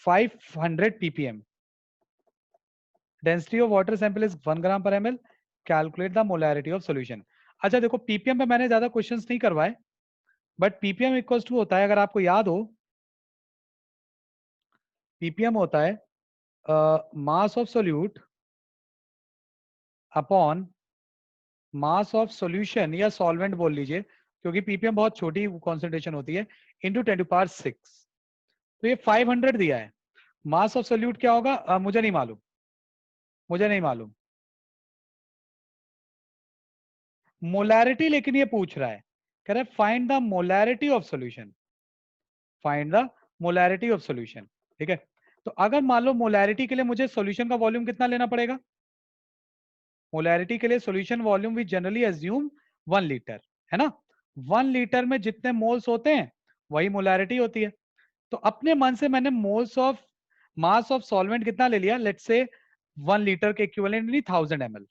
S1: 500 ppm. Density of water sample is 1 gram per ml. Calculate the molarity of solution. अच्छा देखो ppm पे मैंने ज्यादा क्वेश्चंस नहीं करवाए, बट ppm इक्वल्स टू होता है, अगर आपको याद हो, ppm होता है मास of solute upon mass of solution, या सॉल्वेंट बोल लीजिए क्योंकि ppm बहुत छोटी कॉन्सेंट्रेशन होती है, इंटू 10⁶। तो ये 500 दिया है। मास ऑफ सोल्यूट क्या होगा मुझे नहीं मालूम, मुझे नहीं मालूम। मोलैरिटी लेकिन ये पूछ रहा है, कह रहा है find the molarity of solution, find the molarity of solution, ठीक है। तो अगर मान लो मोलैरिटी के लिए मुझे सॉल्यूशन का वॉल्यूम कितना लेना पड़ेगा? मोलैरिटी के लिए solution volume we generally assume 1 litre, है ना। 1 लीटर में जितने मोल्स होते हैं वही मोलैरिटी होती है। तो अपने मन से मैंने moles of mass of solvent कितना ले लिया, लेट्स से 1 लीटर के इक्विवेलेंट नहीं, 1000 ml,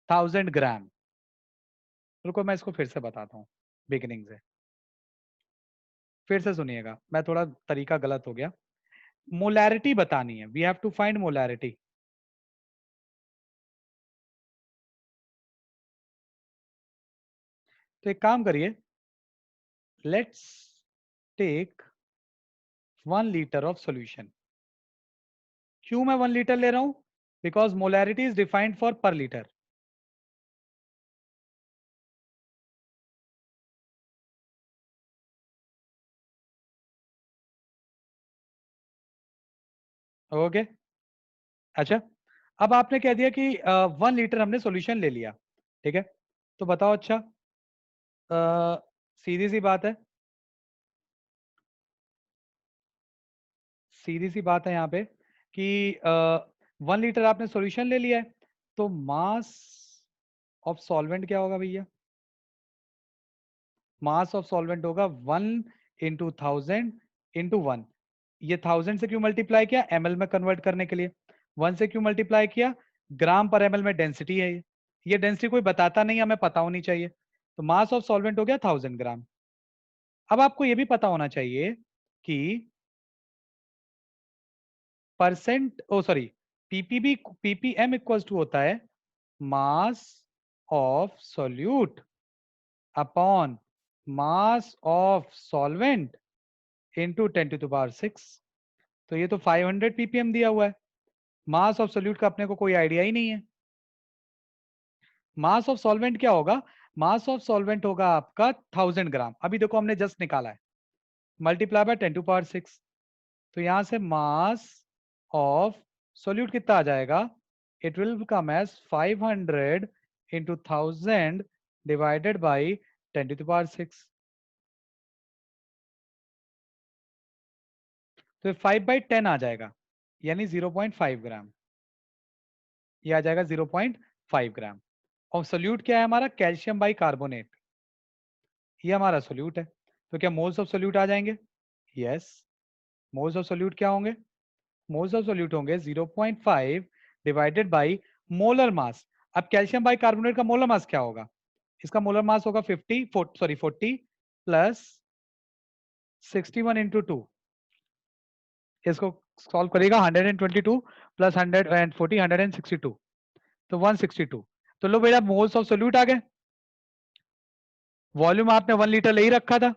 S1: 1000 ग्राम। रुको मैं इसको फिर से बताता हूँ बिगिनिंग से, फिर से सुनिएगा, मैं थोड़ा तरीका गलत हो गया। मोलैरिटी बतानी है, we have to find molarity. तो एक काम करिए, let's take 1 litre of solution. क्यों मैं 1 लीटर ले रहा हूं? Because molarity is defined for per litre. Okay अच्छा, अब आपने कह दिया कि 1 लीटर हमने सॉल्यूशन ले लिया, ठीक है। तो बताओ अच्छा, सीधी सी बात है, सीधी सी बात है यहाँ पे कि 1 लीटर आपने सॉल्यूशन ले लिया है, तो मास ऑफ सॉल्वेंट क्या होगा भैया? मास ऑफ सॉल्वेंट होगा 1 इंटू 1000 इंटू 1। ये 1000 से क्यों मल्टीप्लाई किया? ml में कन्वर्ट करने के लिए। 1 से क्यों मल्टीप्लाई किया? ग्राम पर ml में डेंसिटी है ये डेंसिटी कोई बताता नहीं, हमें पता होनी चाहिए। तो मास ऑफ सॉल्वेंट हो गया 1000 ग्राम। अब आपको ये भी पता होना चाहिए कि परसेंट ppm इक्वल्स टू होता है mass of solute upon mass of solvent into 10⁶। तो ये तो 500 ppm दिया हुआ है। मास ऑफ सॉल्यूट का अपने को कोई आइडिया ही नहीं है। मास ऑफ सॉल्वेंट क्या होगा? मास ऑफ सॉल्वेंट होगा आपका 1000 ग्राम। अभी देखो हमने जस्ट निकाला है, मल्टीप्लाई बाय 10⁶। तो यहां से मास ऑफ सॉल्यूट कितना आ जाएगा? It will come as 500 into 1000 divided by 10⁶। तो 5/10 आ जाएगा, यानी 0.5 ग्राम। ये आ जाएगा 0.5 ग्राम। और सोल्यूट क्या है हमारा? Calcium by carbonate. ये हमारा सोल्यूट है। तो क्या मोल्स ऑफ सोल्यूट आ जाएंगे? यस। मोल्स ऑफ सोल्यूट क्या होंगे? मोल्स ऑफ सोल्यूट होंगे 0.5 डिवाइडेड बाई मोलर मास। अब कैल्शियम बाई कार्बोनेट का मोलर मास क्या होगा? इसका मोलर मास होगा 40 प्लस 61 इंटू 2। इसको सॉल्व करेगा 122 प्लस 140 162, तो 162। तो लो बेटा मोल्स ऑफ सोल्यूट आ गए। वॉल्यूम आपने 1 लीटर ले ही रखा था,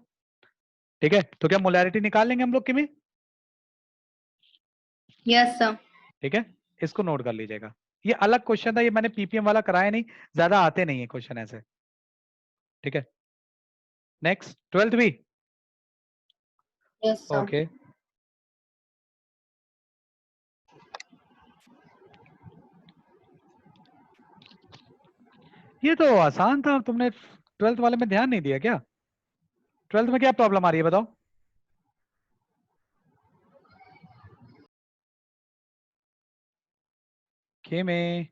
S1: ठीक है। तो क्या मोलैरिटी निकाल लेंगे हम लोग की में?
S4: Yes sir.
S1: ठीक है, इसको नोट कर लीजिएगा। ये अलग क्वेश्चन था, ये मैंने पीपीएम वाला कराया नहीं, ज्यादा आते नहीं है क्वेश्चन ऐसे, ठीक है। नेक्स्ट 12th भी
S4: यस सर।
S1: ओके। ये तो आसान था, तुमने 12th वाले में ध्यान नहीं दिया क्या? 12th में क्या प्रॉब्लम आ रही है बताओ? के में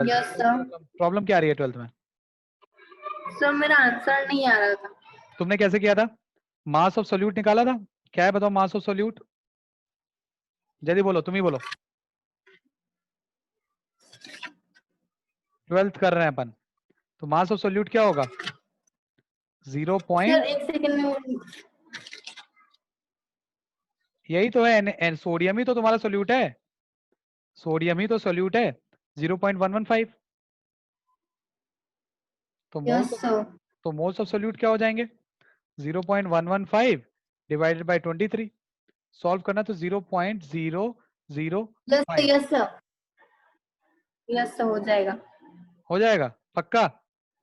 S4: यस सर।
S1: प्रॉब्लम क्या आ रही है 12th में?
S4: सर मेरा आंसर नहीं आ रहा था।
S1: तुमने कैसे किया था? मास ऑफ सोल्यूट निकाला था, क्या है बताओ मास ऑफ सोल्यूट? जल्दी बोलो, तुम ही बोलो। 12th कर रहे हैं अपन, तो मास ऑफ सोल्यूट क्या होगा? 0.
S4: सर एक सेकंड में।
S1: यही तो है, सोडियम ही तो तुम्हारा सोल्यूट है, सोडियम ही तो सोल्यूट है, 0.115। तो
S4: yes sir.
S1: Moles of solute क्या हो जाएंगे? 0.115 डिवाइडेड बाय 23। सॉल्व करना तो 0.005
S4: यस सर। यस सर हो जाएगा।
S1: हो जाएगा पक्का?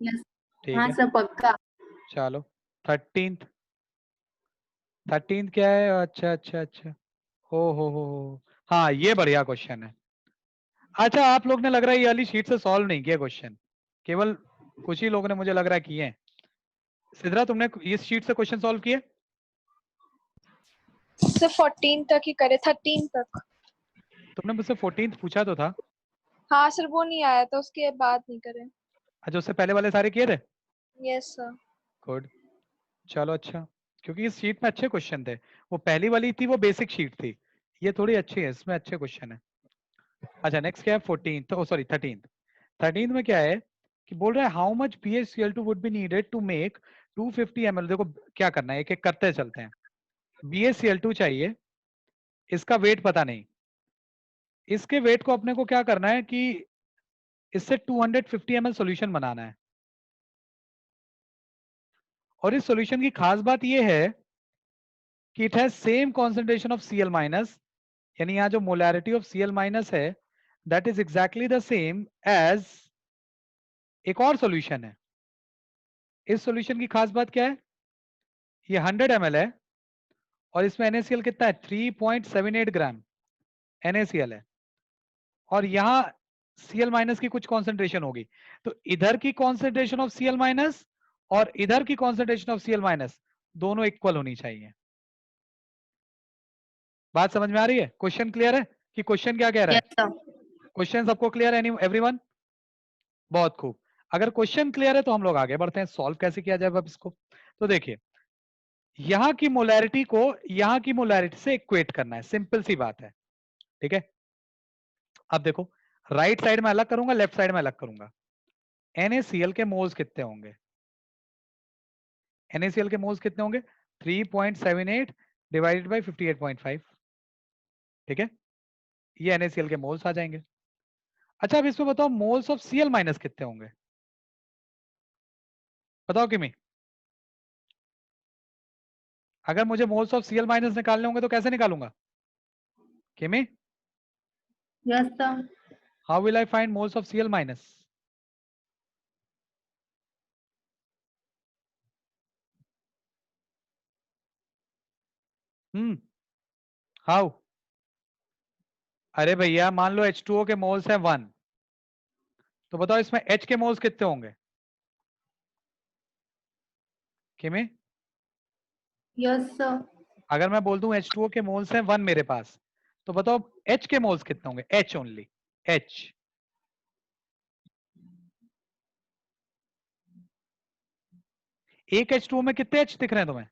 S4: यस।
S1: ठीक
S4: हाँ
S1: है,
S4: सर पक्का।
S1: चलो 13th क्या है? अच्छा अच्छा अच्छा, हो हाँ ये बढ़िया क्वेश्चन है। अच्छा आप लोग ने लग रहा है ये वाली शीट से सॉल्व नहीं किया क्वेश्चन, केवल कुछ ही लोगों ने मुझे लग रहा है किए हैं। सिद्रा तुमने इस शीट से क्वेश्चन सॉल्व किए?
S5: सिर्फ 14 तक ही करे, 13 तक।
S1: तुमने मुझसे 14th पूछा तो था।
S5: हाँ सर वो नहीं आया था, उसके बाद नहीं करे।
S1: अच्छा उससे पहले वाले सारे किए थे?
S5: Yes sir.
S1: गुड, चलो अच्छा, क्योंकि इस शीट में अच्छे क्वेश्चन थे। वो पहली वाली थी वो बेसिक शीट थी, ये थोड़ी अच्छी है, इसमें अच्छे क्वेश्चन है। अच्छा नेक्स्ट क्या है? 14th, ओ सॉरी 13th में क्या है कि बोल रहा है how much BaCl2 would be needed to make 250 ml। देखो क्या करना है, एक एक करते चलते हैं। BaCl2 चाहिए, इसका वेट पता नहीं, इसके वेट को अपने को क्या करना है कि इससे 250 ml सॉल्यूशन बनाना है। और इस सॉल्यूशन की खास बात यह है कि it has same concentration of Cl minus, यानी यहाँ जो मोलैरिटी ऑफ Cl माइनस है that is exactly the same as एक और सॉल्यूशन है। इस सॉल्यूशन की खास बात क्या है? ये 100 ml है और इसमें NaCl कितना है? 3.78 ग्राम NaCl है, और यहाँ Cl माइनस की कुछ कॉन्सेंट्रेशन होगी। तो इधर की कॉन्सेंट्रेशन ऑफ Cl माइनस और इधर की कॉन्सेंट्रेशन ऑफ Cl माइनस दोनों इक्वल होनी चाहिए। बात समझ में आ रही है? क्वेश्चन क्लियर है कि क्वेश्चन क्या कह रहा है?
S4: Yes sir.
S1: क्वेश्चन सबको क्लियर है? एवरीवन? बहुत खूब। अगर क्वेश्चन क्लियर है तो हम लोग आगे बढ़ते हैं, सॉल्व कैसे किया जाए अब इसको। तो देखिए, यहां की मोलैरिटी को यहां की मोलैरिटी से इक्वेट करना है, सिंपल सी बात है। ठीक है, अब देखो, राइट साइड में अलग करूंगा, लेफ्ट साइड में अलग करूंगा। NaCl के मोल्स कितने होंगे? NaCl के मोल्स कितने होंगे? 3.78 डिवाइडेड बाई 58.5। ठीक है, ये NaCl के मोल्स आ जाएंगे। अच्छा, अब इसमें बताओ मोल्स ऑफ Cl माइनस कितने होंगे? बताओ किमी। अगर मुझे मोल्स ऑफ Cl माइनस निकालने होंगे तो कैसे निकालूंगा किमी?
S4: Yes sir.
S1: How will I find moles of Cl minus? How? अरे भैया, मान लो H2O के मोल्स है 1, तो बताओ इसमें H के मोल्स कितने होंगे किमी?
S4: Yes sir.
S1: अगर मैं बोल दूं H2O के मोल्स हैं 1 मेरे पास, तो बताओ H के मोल्स कितने होंगे? H only, H। एक H2O में कितने H दिख रहे हैं तुम्हें?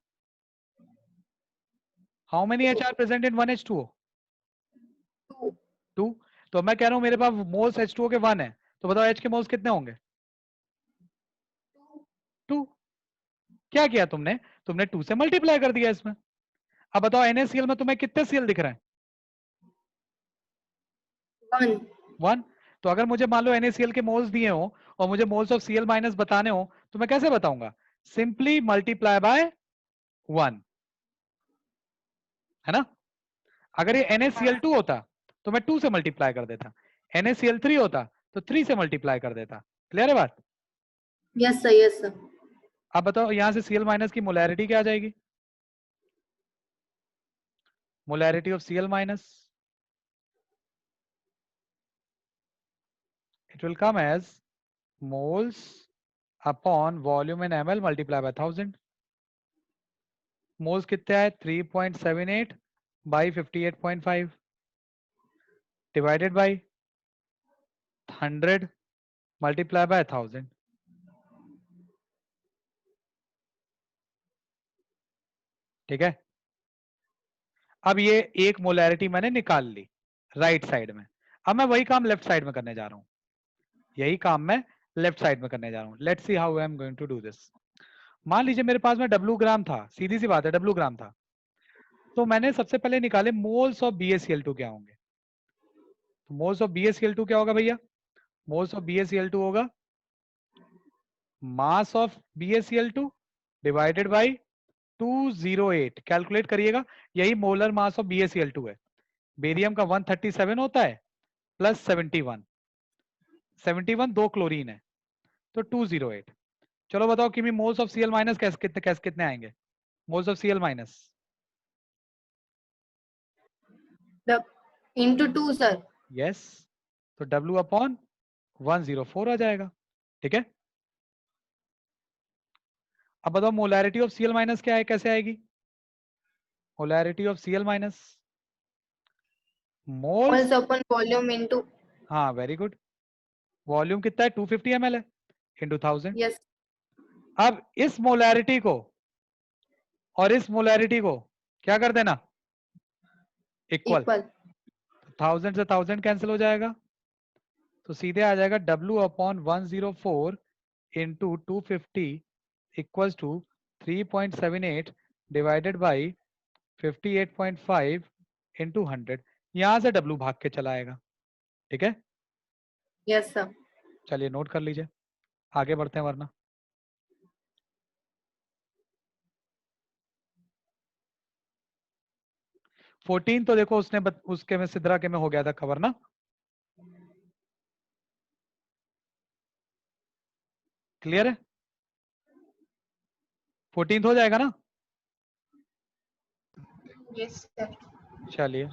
S1: How many H are present in 1 H2O? 2। तो मैं कह रहा हूं मेरे पास मोल्स H2O के 1 है, तो बताओ H के मोल्स कितने होंगे? 2। क्या किया तुमने? तुमने 2 से मल्टीप्लाई कर दिया इसमें। अब बताओ NaCl में तुम्हें कितने Cl दिख रहे हैं?
S4: 1।
S1: 1। तो अगर मुझे मान लो NaCl के मोल्स दिए हो और मुझे मोल्स ऑफ Cl माइनस बताने हो, तो मैं कैसे बताऊंगा? सिंपली मल्टीप्लाई बाय 1, है ना? अगर ये NaCl2 होता तो मैं 2 से मल्टीप्लाई कर देता, NaCl3 होता तो 3 से मल्टीप्लाई कर देता। क्लियर है बात?
S4: Yes sir. Yes sir.
S1: अब बताओ यहां से Cl माइनस की मोलैरिटी क्या आ जाएगी? Molarity of Cl minus, it will come as moles upon volume in ml multiply by 1000। Moles कितने आए? 3.78 by 58.5 divided by 100 multiply by 1000। ठीक है, अब ये एक मोलैरिटी मैंने निकाल ली राइट साइड में। अब मैं वही काम लेफ्ट साइड में करने जा रहा हूं, यही काम मैं लेफ्ट साइड में करने जा रहा हूं। Let's see how I am going to do this. मान लीजिए मेरे पास में W ग्राम था, सीधी सी बात है, W ग्राम था, तो मैंने सबसे पहले निकाले मोल्स ऑफ BaCl2 क्या होंगे। तो मोल्स ऑफ BaCl2 क्या होगा भैया? मोल्स ऑफ BaCl2 होगा mass of BaCl2 divided by 208। Calculate करिएगा, यही मोलर मास ऑफ BaCl2 है। बेरियम का 137 होता है प्लस 71, 71 दो क्लोरीन है, तो 208। चलो बताओ कि मोल्स ऑफ Cl माइनस कैसे कितने आएंगे? Moles of Cl minus
S4: into 2 sir.
S1: Yes, तो W अपॉन 104 आ जाएगा। ठीक है, अब बताओ मोलैरिटी ऑफ Cl माइनस क्या है, कैसे आएगी? Molarity of Cl minus moles,
S4: moles upon volume into.
S1: हाँ वेरी गुड, वॉल्यूम कितना है? 250 ml है, इंटू 1000।
S4: यस।
S1: अब इस मोलैरिटी को और इस मोलैरिटी को क्या कर देना? इक्वल।
S4: इक्वल।
S1: 1000 से 1000 कैंसिल हो जाएगा, तो सीधे आ जाएगा W upon 104 into 250 equals to 3.78 divided by 58.5 into 100। यहां से W भाग के चला आएगा। ठीक है,
S4: यस सर।
S1: चलिए नोट कर लीजिए, आगे बढ़ते हैं वरना। फोर्टीन तो देखो उसने उसके में सिद्रा के में हो गया था खबर ना। क्लियर है? 14 हो जाएगा ना?
S2: Yes sir.
S1: चलिए,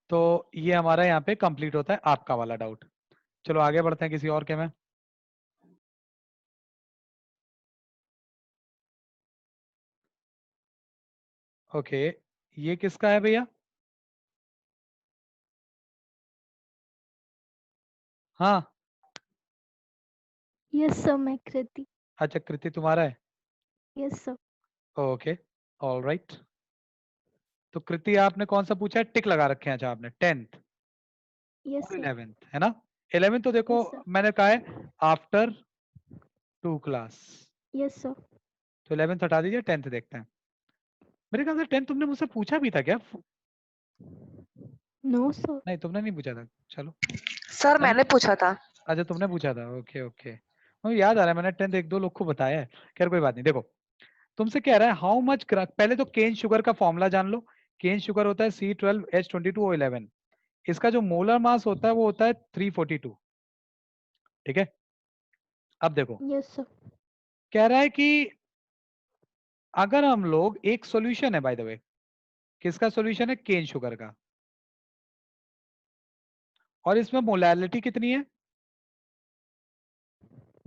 S1: तो ये हमारा यहाँ पे कंप्लीट होता है आपका वाला डाउट। चलो आगे बढ़ते हैं किसी और के में। ओके, ये किसका है भैया? हाँ,
S6: यस सर, मैं कृति।
S1: अच्छा कृति तुम्हारा है।
S6: Yes sir.
S1: Okay, all right. तो कृति आपने कौन सा पूछा है? टिक लगा रखे हैं। अच्छा आपने 10th
S6: यस
S1: और
S6: सर।
S1: 11th है ना? 11th तो देखो
S6: यस सर।
S1: मैंने कहा है आफ्टर 2 क्लास,
S6: यस सर।
S1: तो 11th हटा दीजिए, 10th देखते हैं। मेरे ख्याल से 10th तुमने मुझसे पूछा भी था क्या?
S6: No sir.
S1: नहीं तुमने नहीं पूछा था, चलो।
S7: सर
S1: मैंने,
S7: मैंने पूछा था।
S1: अच्छा तुमने पूछा था, ओके ओके, मुझे याद आ रहा है मैंने 10th एक दो लोग को बताया है। खैर कोई बात नहीं। देखो तुमसे कह रहा है हाउ मच, पहले तो केन शुगर का फॉर्मूला जान लो। केन शुगर होता है C12H22O11। इसका जो मोलर मास होता है वो होता है 342। ठीक है, अब देखो
S6: यस सर।
S1: कह रहा है कि अगर हम लोग, एक सॉल्यूशन है बाय द वे, किसका सॉल्यूशन है? केन शुगर का, और इसमें मोलैलिटी कितनी है?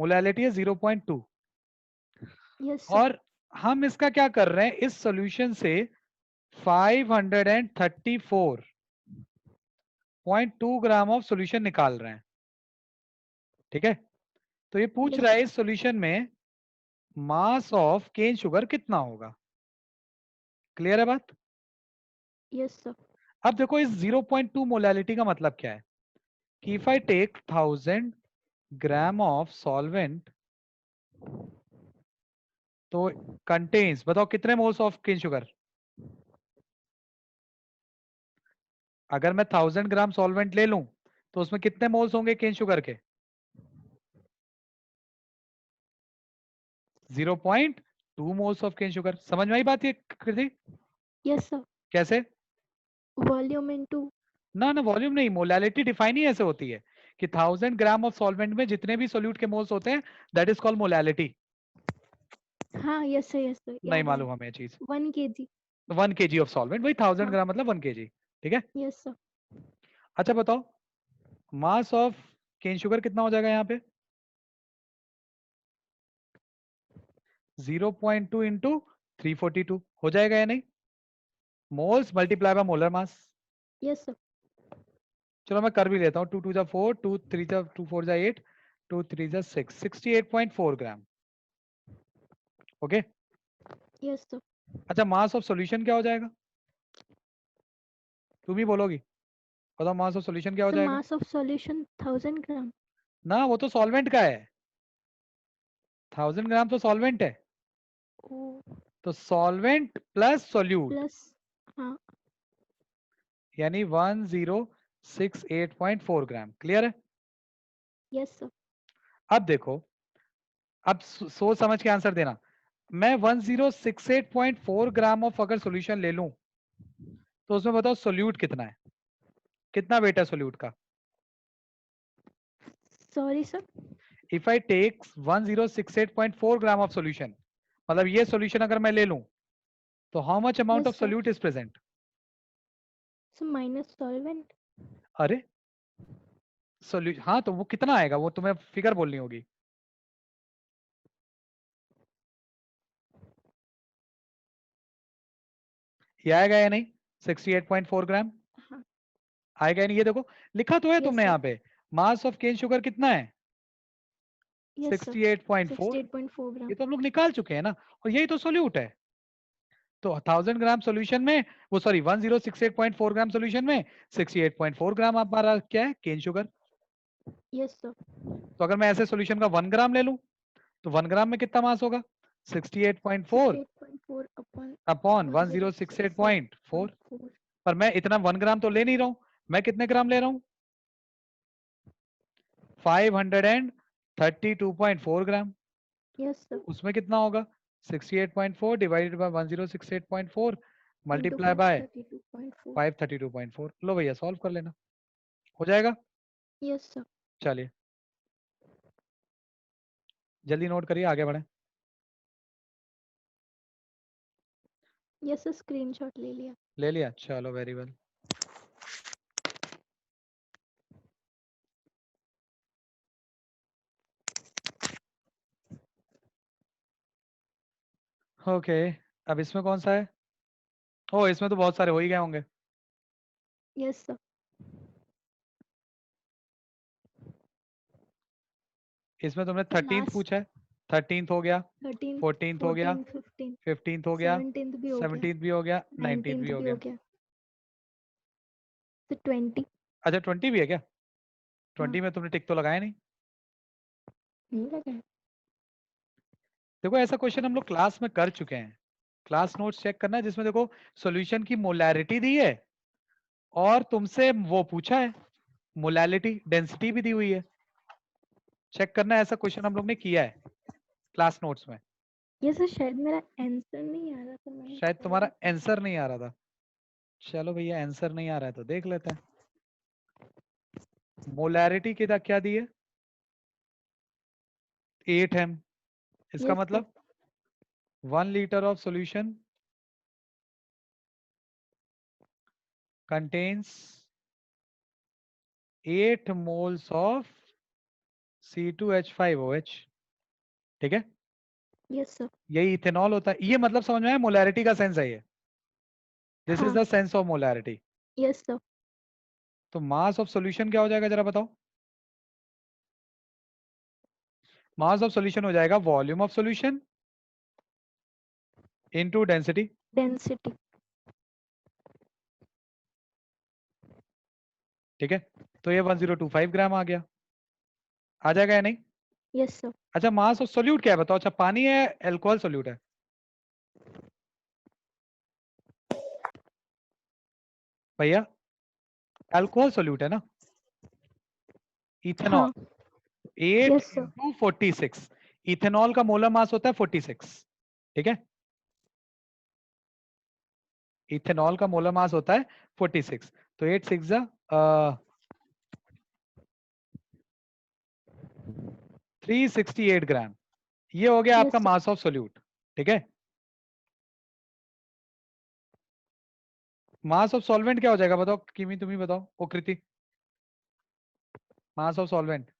S1: मोलैलिटी है 0.2।
S6: Yes sir.
S1: और हम इसका क्या कर रहे हैं, इस सॉल्यूशन से 534.2 ग्राम ऑफ सॉल्यूशन निकाल रहे हैं। ठीक है, तो ये पूछ
S6: यस
S1: रहा है
S6: सर।
S1: इस सॉल्यूशन में मास ऑफ केन शुगर कितना होगा। क्लियर है बात?
S6: Yes sir.
S1: अब देखो इस 0.2 मोलैलिटी का मतलब क्या है कि if I take 1000 gram of solvent, तो कंटेन्स, बताओ कितने मोल्स ऑफ केन शुगर? अगर मैं 1000 ग्राम सॉल्वेंट ले लूं तो उसमें कितने मोल्स होंगे केन शुगर के? 0.2 मोल्स ऑफ केन शुगर। समझ में आई बात ये कृति?
S6: Yes sir.
S1: कैसे?
S6: Volume into.
S1: ना ना, वॉल्यूम नहीं, मोलैलिटी डिफाइन ही ऐसे होती है कि 1000 ग्राम ऑफ सॉल्वेंट में जितने भी सोल्यूट के मोल्स होते हैं, दैट इज कॉल्ड मोलैलिटी।
S6: हाँ यस सर, यस सर,
S1: नहीं
S6: याद
S1: मालूम
S6: आया।
S1: हमें ये चीज।
S6: 1 kg।
S1: 1 kg ऑफ सॉल्वेंट, वही 1000
S6: हाँ।
S1: ग्राम मतलब 1 kg। ठीक है,
S6: यस सर।
S1: अच्छा बताओ मास ऑफ केन शुगर कितना हो जाएगा यहाँ पे? 0.2 इंटू 342 हो जाएगा या नहीं? Moles multiply by molar mass.
S6: Yes sir.
S1: चलो मैं कर भी लेता हूँ, 2 2 जा 4, 2 3 जा 2 4 जा 8, 2 3 जा 6, 68.4 ग्राम। Okay,
S6: yes sir.
S1: अच्छा मास ऑफ सॉल्यूशन क्या हो जाएगा? तुम ही बोलोगी, बताओ मास ऑफ सॉल्यूशन क्या हो
S6: सर
S1: जाएगा?
S6: मास ऑफ सॉल्यूशन 1000 ग्राम।
S1: ना वो तो सॉल्वेंट का है, 1000 ग्राम तो सॉल्वेंट है,
S6: ओ।
S1: तो सॉल्वेंट प्लस सॉल्यूट
S6: प्लस। हाँ।
S1: यानी 1068.4 ग्राम। क्लियर है?
S6: Yes sir.
S1: अब देखो, अब सोच समझ के आंसर देना। मैं 1068.4 ग्राम ऑफ अगर सॉल्यूशन ले लूं तो उसमें बताओ सोल्यूट कितना है, कितना वेट है सोल्यूट का?
S6: Sorry sir.
S1: If I take 1068.4 gram of solution, मतलब ये सॉल्यूशन अगर मैं ले लूं तो how much amount of
S6: yes sir.
S1: Solute is present?
S6: Sir minus solvent.
S1: अरे सोल्यूशन, हाँ तो वो कितना आएगा, वो तुम्हें फिगर बोलनी होगी। ये आएगा या नहीं? 68.4 ग्राम
S6: हाँ।
S1: आएगा या नहीं? ये देखो लिखा तो है
S6: यस
S1: तुमने
S6: सर।
S1: यहाँ पे, मास ऑफ केन शुगर कितना है?
S6: Yes sir.
S1: 68.4।
S6: 68.4 ग्राम।
S1: ये तो हम लोग निकाल चुके हैं ना, और यही तो सोल्यूट है। तो 1000 ग्राम सॉल्यूशन में, वो सॉरी 1068.4 ग्राम सॉल्यूशन में 68.4 ग्राम हमारा क्या है? Cane sugar.
S6: Yes sir.
S1: तो अगर मैं ऐसे सॉल्यूशन का 1 ग्राम ले लूं तो 1 ग्राम में कितना मास होगा? 68.4
S6: 68.4 अपॉन
S1: अपॉन 1068.4।
S6: 1068.4।
S1: पर मैं इतना 1 ग्राम तो ले नहीं रहा हूं, मैं कितने ग्राम ले रहा हूं? 532.4 ग्राम।
S6: Yes sir.
S1: उसमें कितना होगा? 68.4 divided by 1068.4
S6: into
S1: multiply by
S6: 532.4।
S1: 532.4। लो भैया सॉल्व कर लेना, हो जाएगा।
S6: Yes sir.
S1: चलिए जल्दी नोट करिए, आगे बढ़े।
S6: यस सर, स्क्रीनशॉट ले लिया।
S1: ले लिया, चलो वेरी वेल। ओके, अब इसमें कौन सा है? ओ इसमें तो बहुत सारे हो ही गए होंगे।
S6: Yes sir.
S1: इसमें तुमने 13th पूछा है, 13th हो गया,
S6: 13,
S1: 14th हो गया,
S6: 14, 15,
S1: 15th हो गया,
S6: 17 भी हो गया,
S1: 17th भी हो गया, 19th
S6: 19
S1: भी हो
S6: भी
S1: गया।
S6: हो गया। तो 20
S1: अच्छा 20 भी है क्या? 20
S6: हाँ।
S1: में तुमने टिक तो लगाया नहीं।
S6: नहीं लगा।
S1: देखो ऐसा क्वेश्चन हम लोग क्लास में कर चुके हैं, क्लास नोट्स चेक करना है जिसमें देखो सॉल्यूशन की मोलैरिटी दी है और तुमसे वो पूछा है मोलैलिटी डेंसिटी भी दी हुई है। चेक करना है, ऐसा क्वेश्चन हम लोग ने किया है क्लास नोट्स में।
S6: ये सर शायद मेरा आंसर नहीं आ रहा था, मैंने
S1: शायद तुम्हारा
S6: करा।
S1: आंसर नहीं आ रहा था। चलो भैया आंसर नहीं आ रहा है तो देख लेते हैं। मोलैरिटी की क्या दी है? 8 m। इसका
S6: Yes, sir.
S1: मतलब 1 liter of solution contains 8 moles of C2H5OH। ठीक है,
S6: Yes, sir.
S1: यही इथेनॉल होता है। ये मतलब समझ में आया, मोलैरिटी का सेंस है ये। दिस इज
S6: हाँ.
S1: The sense of molarity.
S6: Yes, sir.
S1: तो मास ऑफ सॉल्यूशन क्या हो जाएगा जरा बताओ? मास ऑफ सॉल्यूशन हो जाएगा volume of solution into density.
S6: Density.
S1: ठीक है, तो ये 1025 ग्राम आ गया, आ जाएगा या नहीं?
S6: Yes, sir.
S1: अच्छा मास ऑफ सोल्यूट क्या है बताओ? अच्छा पानी है, अल्कोहल सोल्यूट है? भैया अल्कोहल सोल्यूट है ना, इथेनॉल।
S6: हाँ.
S1: 8
S6: Yes, sir.
S1: into 46, इथेनॉल का मोलर मास होता है 46। ठीक है, इथेनॉल का मोलर मास होता है 46। तो 8 6 368 ग्राम। ये हो गया
S6: Yes,
S1: आपका
S6: sir.
S1: Mass of solute. ठीक है, मास ऑफ सॉल्वेंट क्या हो जाएगा बताओ? किमी तुम ही बताओ, ओ Kriti. Mass of solvent,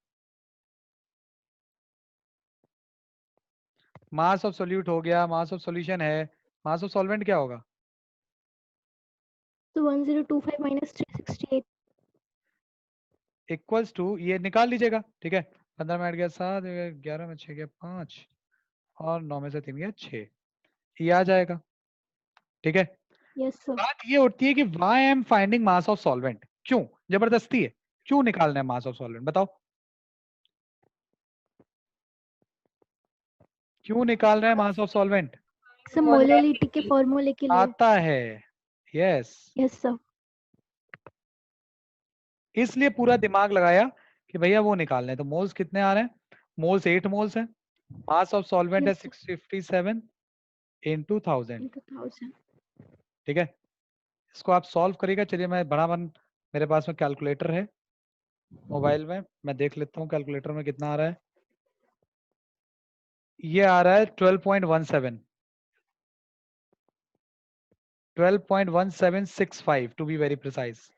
S1: mass of solute हो गया, मास ऑफ सॉल्यूशन है, मास ऑफ सॉल्वेंट क्या होगा?
S6: So 1025 minus 368.
S1: इक्वल्स टू, ये निकाल लीजिएगा। ठीक है, 15 में 8 गया 7, 11 में 6 गया 5 और 9 में से 3 गया 6, ये आ जाएगा। ठीक है,
S6: Yes, sir.
S1: बात ये उठती है कि why I am finding mass of solvent, क्यों जबरदस्ती है, क्यों निकालना है मास ऑफ सॉल्वेंट बताओ? क्यों निकाल रहे हैं मास ऑफ सॉल्वेंट?
S6: So molality के फॉर्मूले के लिए.
S1: आता है, यस।
S6: Yes, sir.
S1: इसलिए पूरा दिमाग लगाया कि भैया वो निकालने हैं। तो मोल्स कितने आ रहे हैं? मोल्स 8 मोल्स हैं, मास ऑफ सॉल्वेंट है
S6: Yes, sir.
S1: 657 into 1000।
S6: Into 1000.
S1: ठीक है, इसको आप सॉल्व करिएगा। चलिए मैं बराबर, मेरे पास में कैलकुलेटर है मोबाइल में, मैं देख लेता हूँ कैलकुलेटर में कितना आ रहा है। ये आ रहा है 12.17, 12.1765 टू बी वेरी प्रिसाइज,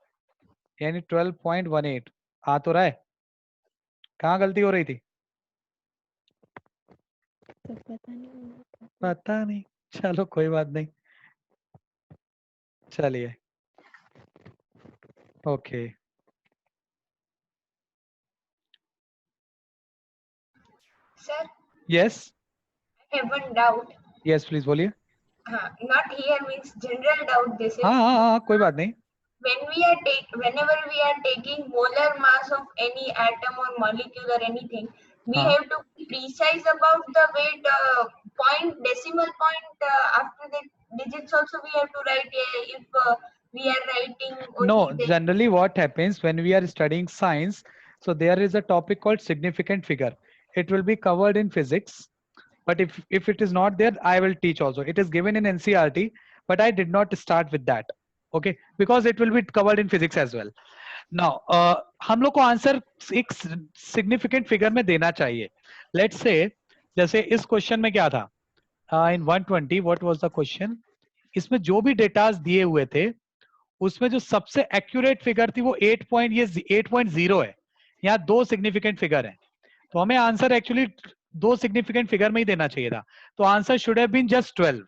S1: यानी 12.18 आ तो रहा है। कहाँ गलती हो रही थी?
S6: तो पता नहीं.
S1: पता नहीं, चलो कोई बात नहीं, चलिए okay.
S2: Sir,
S1: yes
S2: I have one doubt.
S1: Yes please बोलिए।
S2: Not here means general doubt. This is
S1: हाँ हाँ हाँ कोई बात नहीं।
S2: whenever we are taking molar mass of any atom or molecule or anything, we
S1: हाँ.
S2: have to be precise about the weight. Point, decimal point, after the digits also we have to write. If we are writing
S1: No,
S2: only
S1: generally what happens when we are studying science, so there is a topic called significant figure. It will be covered in physics, but if it is not there, I will teach also. It is given in NCERT, but I did not start with that, okay, because it will be covered in physics as well. Now हम लोग को answer एक significant figure में देना चाहिए। Let's say जैसे इस question में क्या था, इन 120 व्हाट वाज द क्वेश्चन, इसमें जो भी डेटास दिए हुए थे उसमें जो सबसे एक्यूरेट फिगर थी वो 8.0 है। यहाँ दो सिग्निफिकेंट फिगर है, तो हमें आंसर एक्चुअली दो सिग्निफिकेंट फिगर में ही देना चाहिए था। तो answer should have been just 12।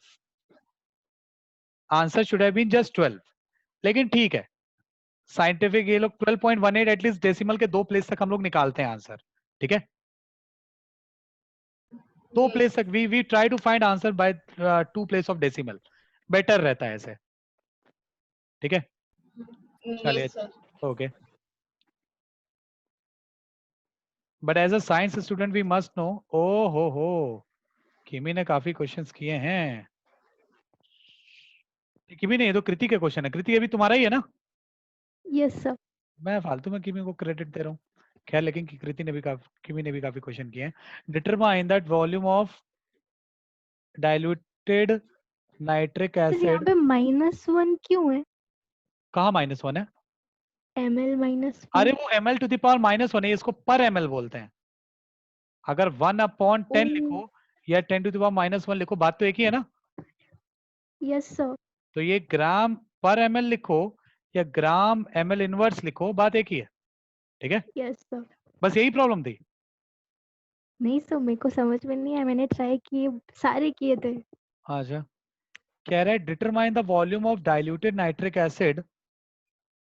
S1: Answer should have been just 12, लेकिन ठीक है, साइंटिफिक ये लोग 12.18 एटलीस्ट डेसिमल के 2 प्लेस तक हम लोग निकालते हैं आंसर, ठीक है, 2
S2: Yes.
S1: प्लेस तक we try to find answer by 2 place of decimal, better रहता है ऐसे, ठीक है, चलिए,
S2: Yes, sir.
S1: Okay. But as a science student we must know, ओ हो, किमी ने काफी क्वेश्चंस किए हैं। किमी ने, ये तो कृति के क्वेश्चन है, कृति ये भी तुम्हारा ही है ना?
S6: Yes sir.
S1: मैं फालतू में किमी को क्रेडिट दे रहा हूँ, खैर, लेकिन कृति ने भी किमी ने भी काफी क्वेश्चन किए हैं। Determine that volume of diluted nitric
S6: sir यहाँ
S1: एसिड,
S6: पे -1 क्यों है?
S1: कहाँ -1 है?
S6: ml -1।
S1: अरे वो ml टू द पावर -1 है, इसको पर ml बोलते हैं। अगर 1/10 लिखो या 10 टू द पावर -1 लिखो, बात तो एक ही है ना?
S6: Yes sir.
S1: तो ये ग्राम पर ml लिखो या ग्राम ml इनवर्स लिखो, बात एक ही है, ठीक है?
S6: Yes sir.
S1: बस यही प्रॉब्लम थी।
S6: नहीं सर, मेरे को समझ में नहीं आया, मैंने ट्राई किए, सारे किए थे।
S1: अच्छा, कह रहा है determine the volume of diluted nitric acid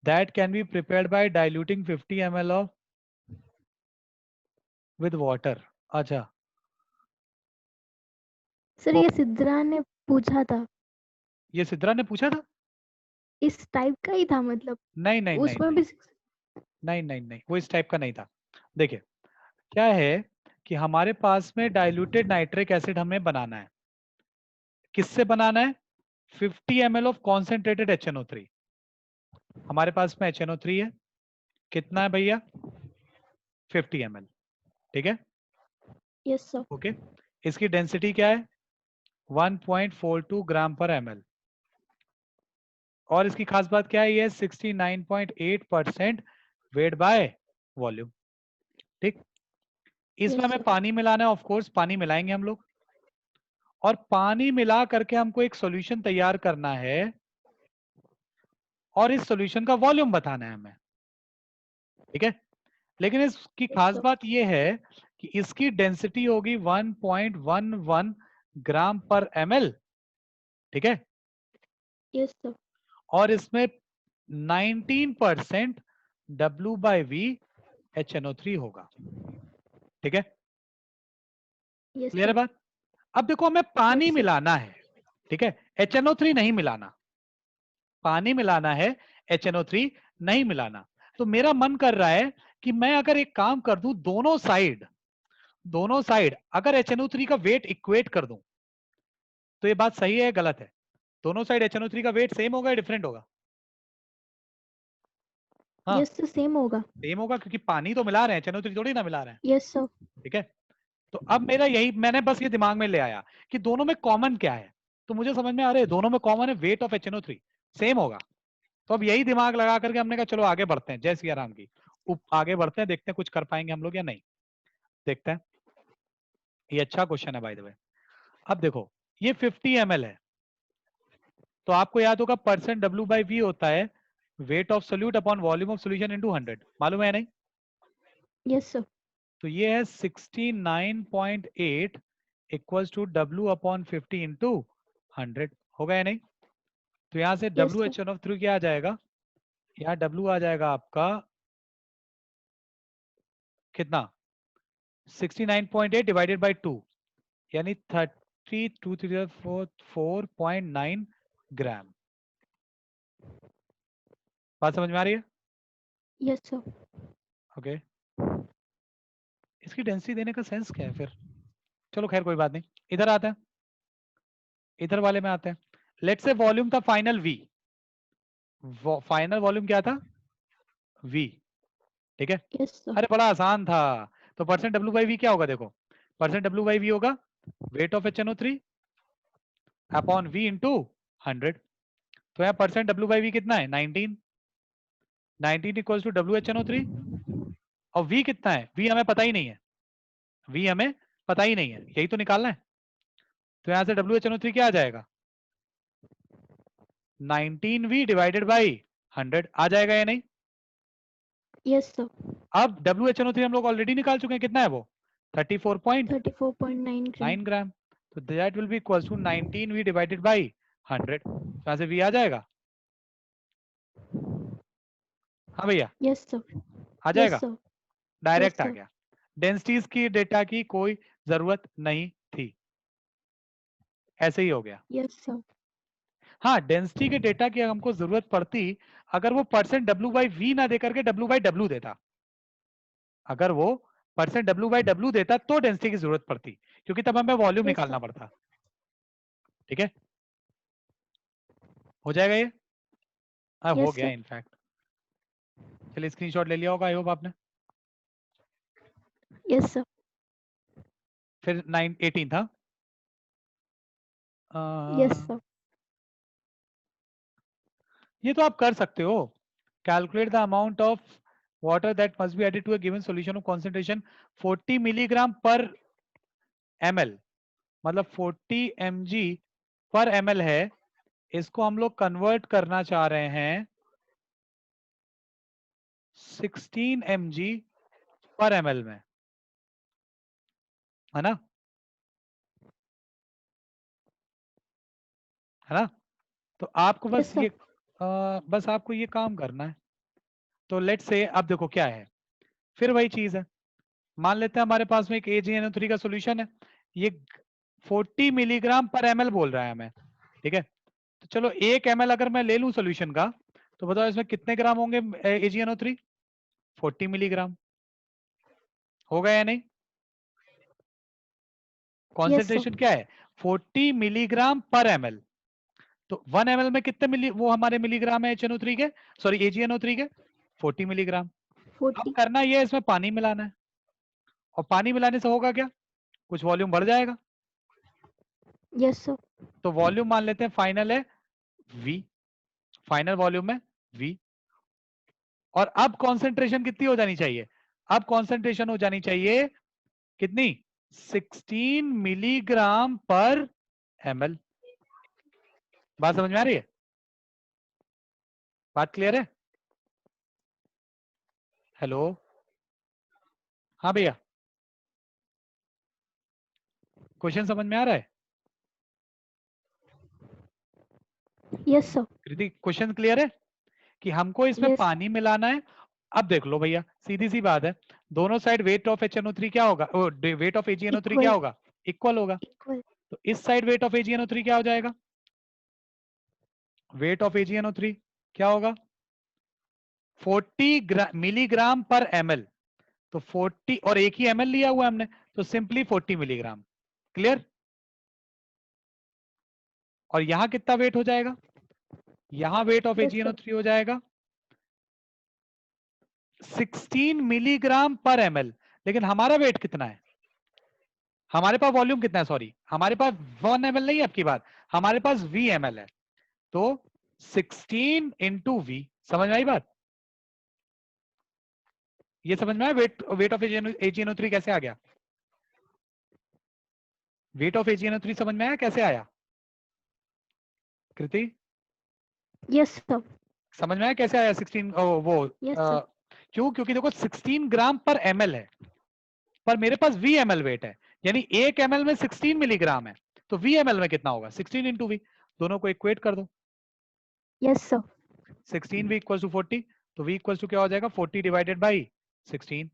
S1: that can be prepared by diluting 50 ml of with water। अच्छा,
S6: सर
S1: तो
S6: ये सिद्रा ने पूछा था,
S1: ये सिद्रा ने पूछा था?
S6: इस टाइप का ही था मतलब।
S1: नहीं नहीं नहीं
S6: उसमें भी
S1: नहीं नहीं नहीं, वो इस टाइप का नहीं था। देखिए क्या है कि हमारे पास में डाइल्यूटेड नाइट्रिक एसिड हमें बनाना है, किससे बनाना है? 50 ml ऑफ कॉन्सेंट्रेटेड HNO3। हमारे पास में HNO3 है, कितना है भैया? 50 ml, ठीक है,
S6: यस सर।
S1: ओके। इसकी डेंसिटी क्या है? 1.42 ग्राम पर ml, और इसकी खास बात क्या है? ये 69.8% वेट बाय वॉल्यूम, ठीक। इसमें हमें पानी मिलाना है, ऑफ कोर्स पानी मिलाएंगे हम लोग, और पानी मिला करके हमको एक सॉल्यूशन तैयार करना है, और इस सॉल्यूशन का वॉल्यूम बताना है हमें, ठीक है। लेकिन इसकी खास बात ये है कि इसकी डेंसिटी होगी 1.11 ग्राम पर ml, ठीक है,
S6: यस सर।
S1: और इसमें 19% W/V HNO3 होगा, ठीक है,
S6: यस
S1: क्लियर है
S6: सर।
S1: बात? अब देखो हमें पानी
S6: Yes, sir.
S1: मिलाना है, ठीक है, HNO3 नहीं मिलाना, पानी मिलाना है, HNO3 नहीं मिलाना। तो मेरा मन कर रहा है कि मैं अगर एक काम कर दूं, दोनों साइड अगर HNO3 का वेट इक्वेट कर दूं, तो ये बात सही है गलत है? दोनों साइड HNO3 का वेट सेम होगा या डिफरेंट होगा? हाँ,
S6: यस सर, सेम होगा।
S1: सेम होगा, क्योंकि पानी तो मिला रहे हैं, HNO3 थोड़ी ना मिला रहे हैं,
S6: यस सर।
S1: ठीक है। तो अब मेरा यही, मैंने बस ये दिमाग में ले आया कि दोनों में कॉमन क्या है, तो मुझे समझ में आ रहा है दोनों में कॉमन है वेट ऑफ HNO3 सेम होगा। तो अब यही दिमाग लगा करके हमने कहा चलो आगे बढ़ते हैं, जय सिया राम की, आगे बढ़ते हैं, देखते हैं कुछ कर पाएंगे हम लोग या नहीं, देखते हैं। ये अच्छा क्वेश्चन है बाय द वे। अब देखो ये 50 ml है, तो आपको याद होगा परसेंट W/V होता है weight of solute upon volume of solution into 100, मालूम है नहीं?
S6: Yes sir.
S1: तो ये है 69.8 equals to W upon 50 into 100, होगा या नहीं? तो यहाँ से
S6: Yes, sir.
S1: WHNO3 क्या आ जाएगा? यहाँ W आ जाएगा आपका कितना? 69.8 डिवाइडेड बाई 2, यानी 32,344.9 ग्राम। बात समझ में आ रही है?
S6: Yes sir.
S1: ओके, इसकी डेंसिटी देने का सेंस क्या है फिर? चलो खैर कोई बात नहीं, इधर आते हैं, इधर वाले में आते हैं। लेट्स से वॉल्यूम था फाइनल V, फाइनल वॉल्यूम क्या था? V, ठीक है।
S6: Yes sir.
S1: अरे बड़ा आसान था, तो परसेंट W/V क्या होगा? देखो परसेंट W/V होगा weight of HNO3 upon V into 100। तो यहाँ परसेंट W/V कितना है? 19 इक्वल्स टू WHNO3, और V कितना है? V हमें पता ही नहीं है, V हमें पता ही नहीं है, यही तो निकालना है। तो यहाँ से WHNO3 क्या आ जाएगा? 19V डिवाइडेड बाई 100 आ जाएगा या नहीं?
S6: Yes sir.
S1: अब WHNO3 हम लोग ऑलरेडी निकाल चुके हैं, कितना है वो? 34.9
S6: 34.9 ग्राम।
S1: ग्राम। तो that will be equals to 19V divided by 100, यहाँ से V आ जाएगा। हाँ भैया
S6: यस सर,
S1: आ
S6: यस
S1: जाएगा,
S6: सर,
S1: डायरेक्ट आ
S6: sir.
S1: गया। डेंसिटीज की डेटा की कोई जरूरत नहीं थी, ऐसे ही हो गया।
S6: यस सर,
S1: हाँ, डेंसिटी के डेटा की हमको जरूरत पड़ती अगर वो %W/V ना देकर के W/W देता। अगर वो %W/W देता तो डेंसिटी की जरूरत पड़ती, क्योंकि तब हमें वॉल्यूम
S6: yes
S1: निकालना
S6: sir.
S1: पड़ता। ठीक है, हो जाएगा ये। हाँ हो
S6: Yes
S1: गया
S6: sir.
S1: इनफैक्ट। चलिए स्क्रीनशॉट ले लिया होगा आई होप आपने।
S6: Yes sir.
S1: फिर 18 था।
S6: Yes sir.
S1: ये तो आप कर सकते हो। Calculate the amount of water that must be added to a given solution of concentration 40 milligram per ml, मतलब 40 mg पर ml है। इसको हम लोग कन्वर्ट करना चाह रहे हैं 16 mg पर ml में, है ना, है ना। तो आपको
S6: Yes
S1: बस
S6: sir.
S1: ये बस आपको ये काम करना है। तो लेट्स से अब देखो क्या है, फिर वही चीज है। मान लेते हैं हमारे पास में एक AgNO3 का सॉल्यूशन है, ये 40 मिलीग्राम पर ml बोल रहा है हमें। ठीक है, तो चलो 1 ml अगर मैं ले लूं सॉल्यूशन का, तो बताओ इसमें कितने ग्राम होंगे AgNO3? 40 मिलीग्राम। होगा या नहीं?
S6: Yes sir.
S1: कॉन्सेंट्रेशन क्या है? 40 मिलीग्राम पर ml। तो 1 ml में कितने मिली वो हमारे मिलीग्राम है HNO3 के, सॉरी AgNO3 के? 40 मिलीग्राम। अब
S6: 40.
S1: करना ये है, इसमें पानी मिलाना है, और पानी मिलाने से होगा क्या, कुछ वॉल्यूम बढ़ जाएगा।
S6: Yes sir.
S1: तो वॉल्यूम मान लेते हैं फाइनल है V, फाइनल वॉल्यूम है V। और अब कॉन्सेंट्रेशन कितनी हो जानी चाहिए? अब कॉन्सेंट्रेशन हो जानी चाहिए कितनी? 16 मिलीग्राम पर ml। बात समझ में आ रही है? बात क्लियर है? हेलो, हाँ भैया, क्वेश्चन समझ में आ रहा है?
S6: Yes sir.
S1: कृति क्वेश्चन क्लियर है कि हमको इसमें
S6: Yes.
S1: पानी मिलाना है। अब देख लो भैया, सीधी सी बात है, दोनों साइड वेट ऑफ HNO3 क्या होगा, वेट ऑफ AgNO3 क्या
S6: Equal.
S1: होगा? इक्वल होगा।
S6: Equal.
S1: तो इस साइड वेट ऑफ AgNO3 क्या हो जाएगा? वेट ऑफ AgNO3 क्या होगा? 40 मिलीग्राम पर ml। तो 40 और एक ही ml लिया हुआ हमने, तो सिंपली 40 मिलीग्राम। क्लियर? और यहां कितना वेट हो जाएगा? यहां weight of
S6: Yes sir.
S1: AgNO3 हो जाएगा 16 मिलीग्राम पर ml। लेकिन हमारा वेट कितना है? हमारे पास वॉल्यूम कितना है? सॉरी, हमारे पास 1 ml नहीं है आपकी बात, हमारे पास V ml है। तो 16 इंटू V। समझ में आई बात? ये समझ में आया वेट ऑफ AgNO3 कैसे आ गया? वेट ऑफ AgNO3 समझ में आया कैसे आया? कृति
S6: Yes sir.
S1: समझ में आया कैसे आया? 16 वो
S6: Yes sir.
S1: क्यों? क्योंकि देखो 16 ग्राम पर ml है, पर मेरे पास V ml वेट है, यानी 1 ml में 16 मिलीग्राम है। तो V ml में कितना होगा? 16 इंटू V। दोनों को इक्वेट कर दो।
S6: Yes sir.
S1: 16V equal to 40, तो V इक्वल टू क्या हो जाएगा? 40 डिवाइडेड बाई 16।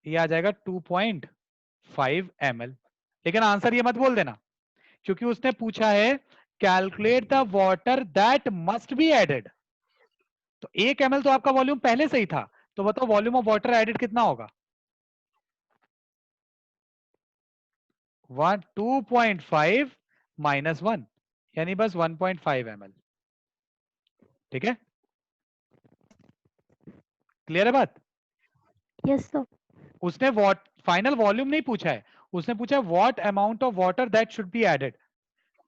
S1: ये आ जाएगा 2.5 ml। लेकिन आंसर ये मत बोल देना, क्योंकि उसने पूछा है calculate the water that must be added. तो 1 ml तो आपका वॉल्यूम पहले से ही था, तो बताओ वॉल्यूम ऑफ वाटर एडेड कितना होगा? 2.5 माइनस 1, यानी बस 1.5 ml। ठीक है, क्लियर है बात?
S6: Yes sir.
S1: उसने फाइनल वॉल्यूम नहीं पूछा है, उसने पूछा what amount of water that should be added.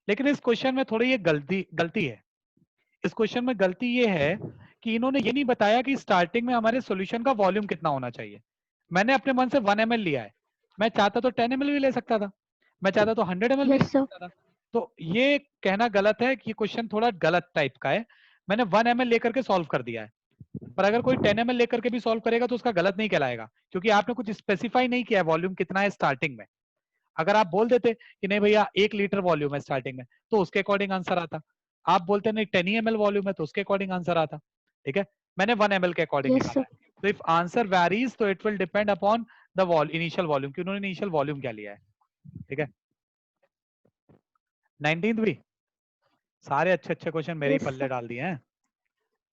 S1: लेकिन इस क्वेश्चन में थोड़ी ये गलती है। इस क्वेश्चन में गलती ये है कि इन्होंने ये नहीं बताया कि स्टार्टिंग में हमारे सॉल्यूशन का वॉल्यूम कितना होना चाहिए। मैंने अपने मन से 1 ml लिया है, मैं चाहता तो 10 ml भी ले सकता था, मैं चाहता तो 100 ml भी ले
S6: Yes sir.
S1: सकता था। तो ये कहना गलत है कि क्वेश्चन थोड़ा गलत टाइप का है। मैंने 1 ml लेकर के सॉल्व कर दिया है, पर अगर कोई 10 ml लेकर के भी सॉल्व करेगा तो उसका गलत नहीं कहलाएगा, क्योंकि आपने कुछ स्पेसिफाई नहीं किया है वॉल्यूम कितना है स्टार्टिंग में। अगर आप बोल देते कि नहीं भैया 1 लीटर वॉल्यूम है स्टार्टिंग में, तो उसके अकॉर्डिंग आंसर आता। आप बोलते नहीं 10 ml वॉल्यूम है तो उसके अकॉर्डिंग आंसर आता। ठीक है, मैंने 1 ml के अकॉर्डिंग
S6: Yes,
S1: निकाला है। तो इफ आंसर वैरीज तो it will depend upon the initial volume कि उन्होंने इनिशियल वॉल्यूम क्या लिया है। ठीक है, 19th भी सारे अच्छे अच्छे क्वेश्चन मेरे ही
S6: Yes,
S1: पल्ले डाल दिए हैं।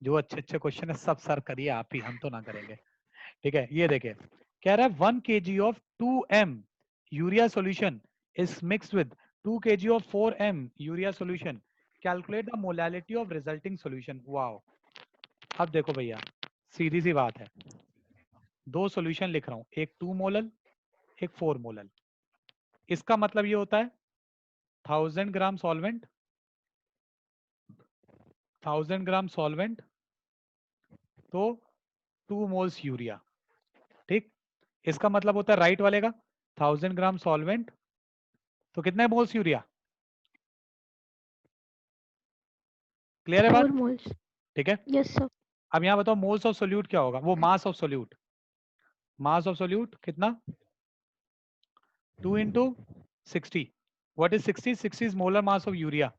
S1: जो अच्छे अच्छे क्वेश्चन है सब सर करिए आप ही, हम तो ना करेंगे। ठीक है, ये देखिए कह रहा है 1 kg of 2m urea solution is mixed with 2 kg of 4m urea solution, calculate the molality of resulting solution. Wow, अब देखो भैया सीधी सी बात है, दो सॉल्यूशन लिख रहा हूं, एक 2 मोलल एक 4 मोलल। इसका मतलब ये होता है 1000 ग्राम सॉल्वेंट, 1000 ग्राम सॉल्वेंट तो 2 मोल्स यूरिया। ठीक, इसका मतलब होता है राइट वाले का 1000 ग्राम सॉल्वेंट तो कितने मोल्स यूरिया। क्लियर है
S6: 4
S1: बात?
S6: moles.
S1: ठीक है,
S6: Yes, sir.
S1: अब यहाँ बताओ मोल्स ऑफ सोल्यूट क्या होगा, वो mass of solute, mass of solute कितना 2 into 60। What is 60? 60 is molar mass of urea.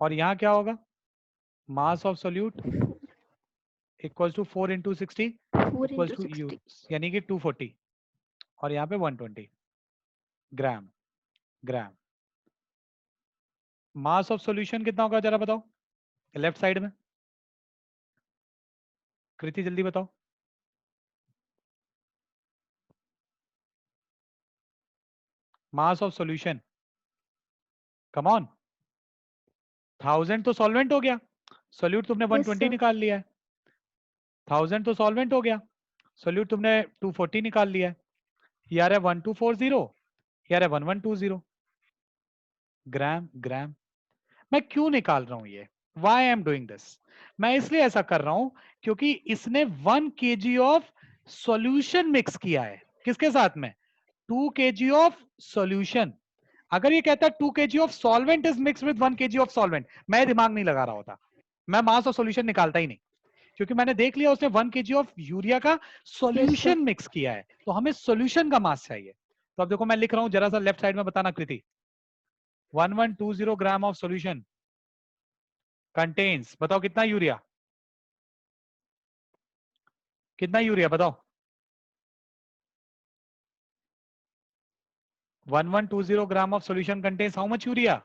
S1: और यहाँ क्या होगा, mass of solute equals to 4 into 60
S6: 4
S1: equals
S6: into
S1: two
S6: 60.
S1: यानी कि 240 और यहाँ पे 120 ग्राम। ग्राम मास ऑफ सॉल्यूशन कितना होगा जरा बताओ, लेफ्ट साइड में कृति जल्दी बताओ। मास ऑफ सॉल्यूशन, कम ऑन, 1000 तो सॉल्वेंट हो गया, सोल्यूट तुमने
S6: Yes,
S1: 120
S6: sir.
S1: निकाल लिया है, 1000 तो सॉल्वेंट हो गया, सोल्यूट तुमने 240 निकाल लिया है, यार है 1240, यार है 1120 ग्राम। ग्राम मैं क्यों निकाल रहा हूं ये, why I am doing this, मैं इसलिए ऐसा कर रहा हूं क्योंकि इसने 1 kg ऑफ सॉल्यूशन मिक्स किया है, किसके साथ में 2 kg ऑफ सॉल्यूशन। अगर ये कहता है 2 kg of solvent is mix with 1 kg of solvent, मैं दिमाग नहीं लगा रहा होता, मैं मास ऑफ सॉल्यूशन निकालता ही नहीं, क्योंकि मैंने देख लिया उसने 1 kg ऑफ यूरिया का सॉल्यूशन मिक्स किया है, तो हमें सॉल्यूशन का मास चाहिए। तो अब देखो मैं लिख रहा हूं, जरा सा लेफ्ट साइड में बताना Kriti, 1120 gram of solution contains, बताओ कितना यूरिया, कितना यूरिया बताओ, 1120 gram of solution contains how much urea.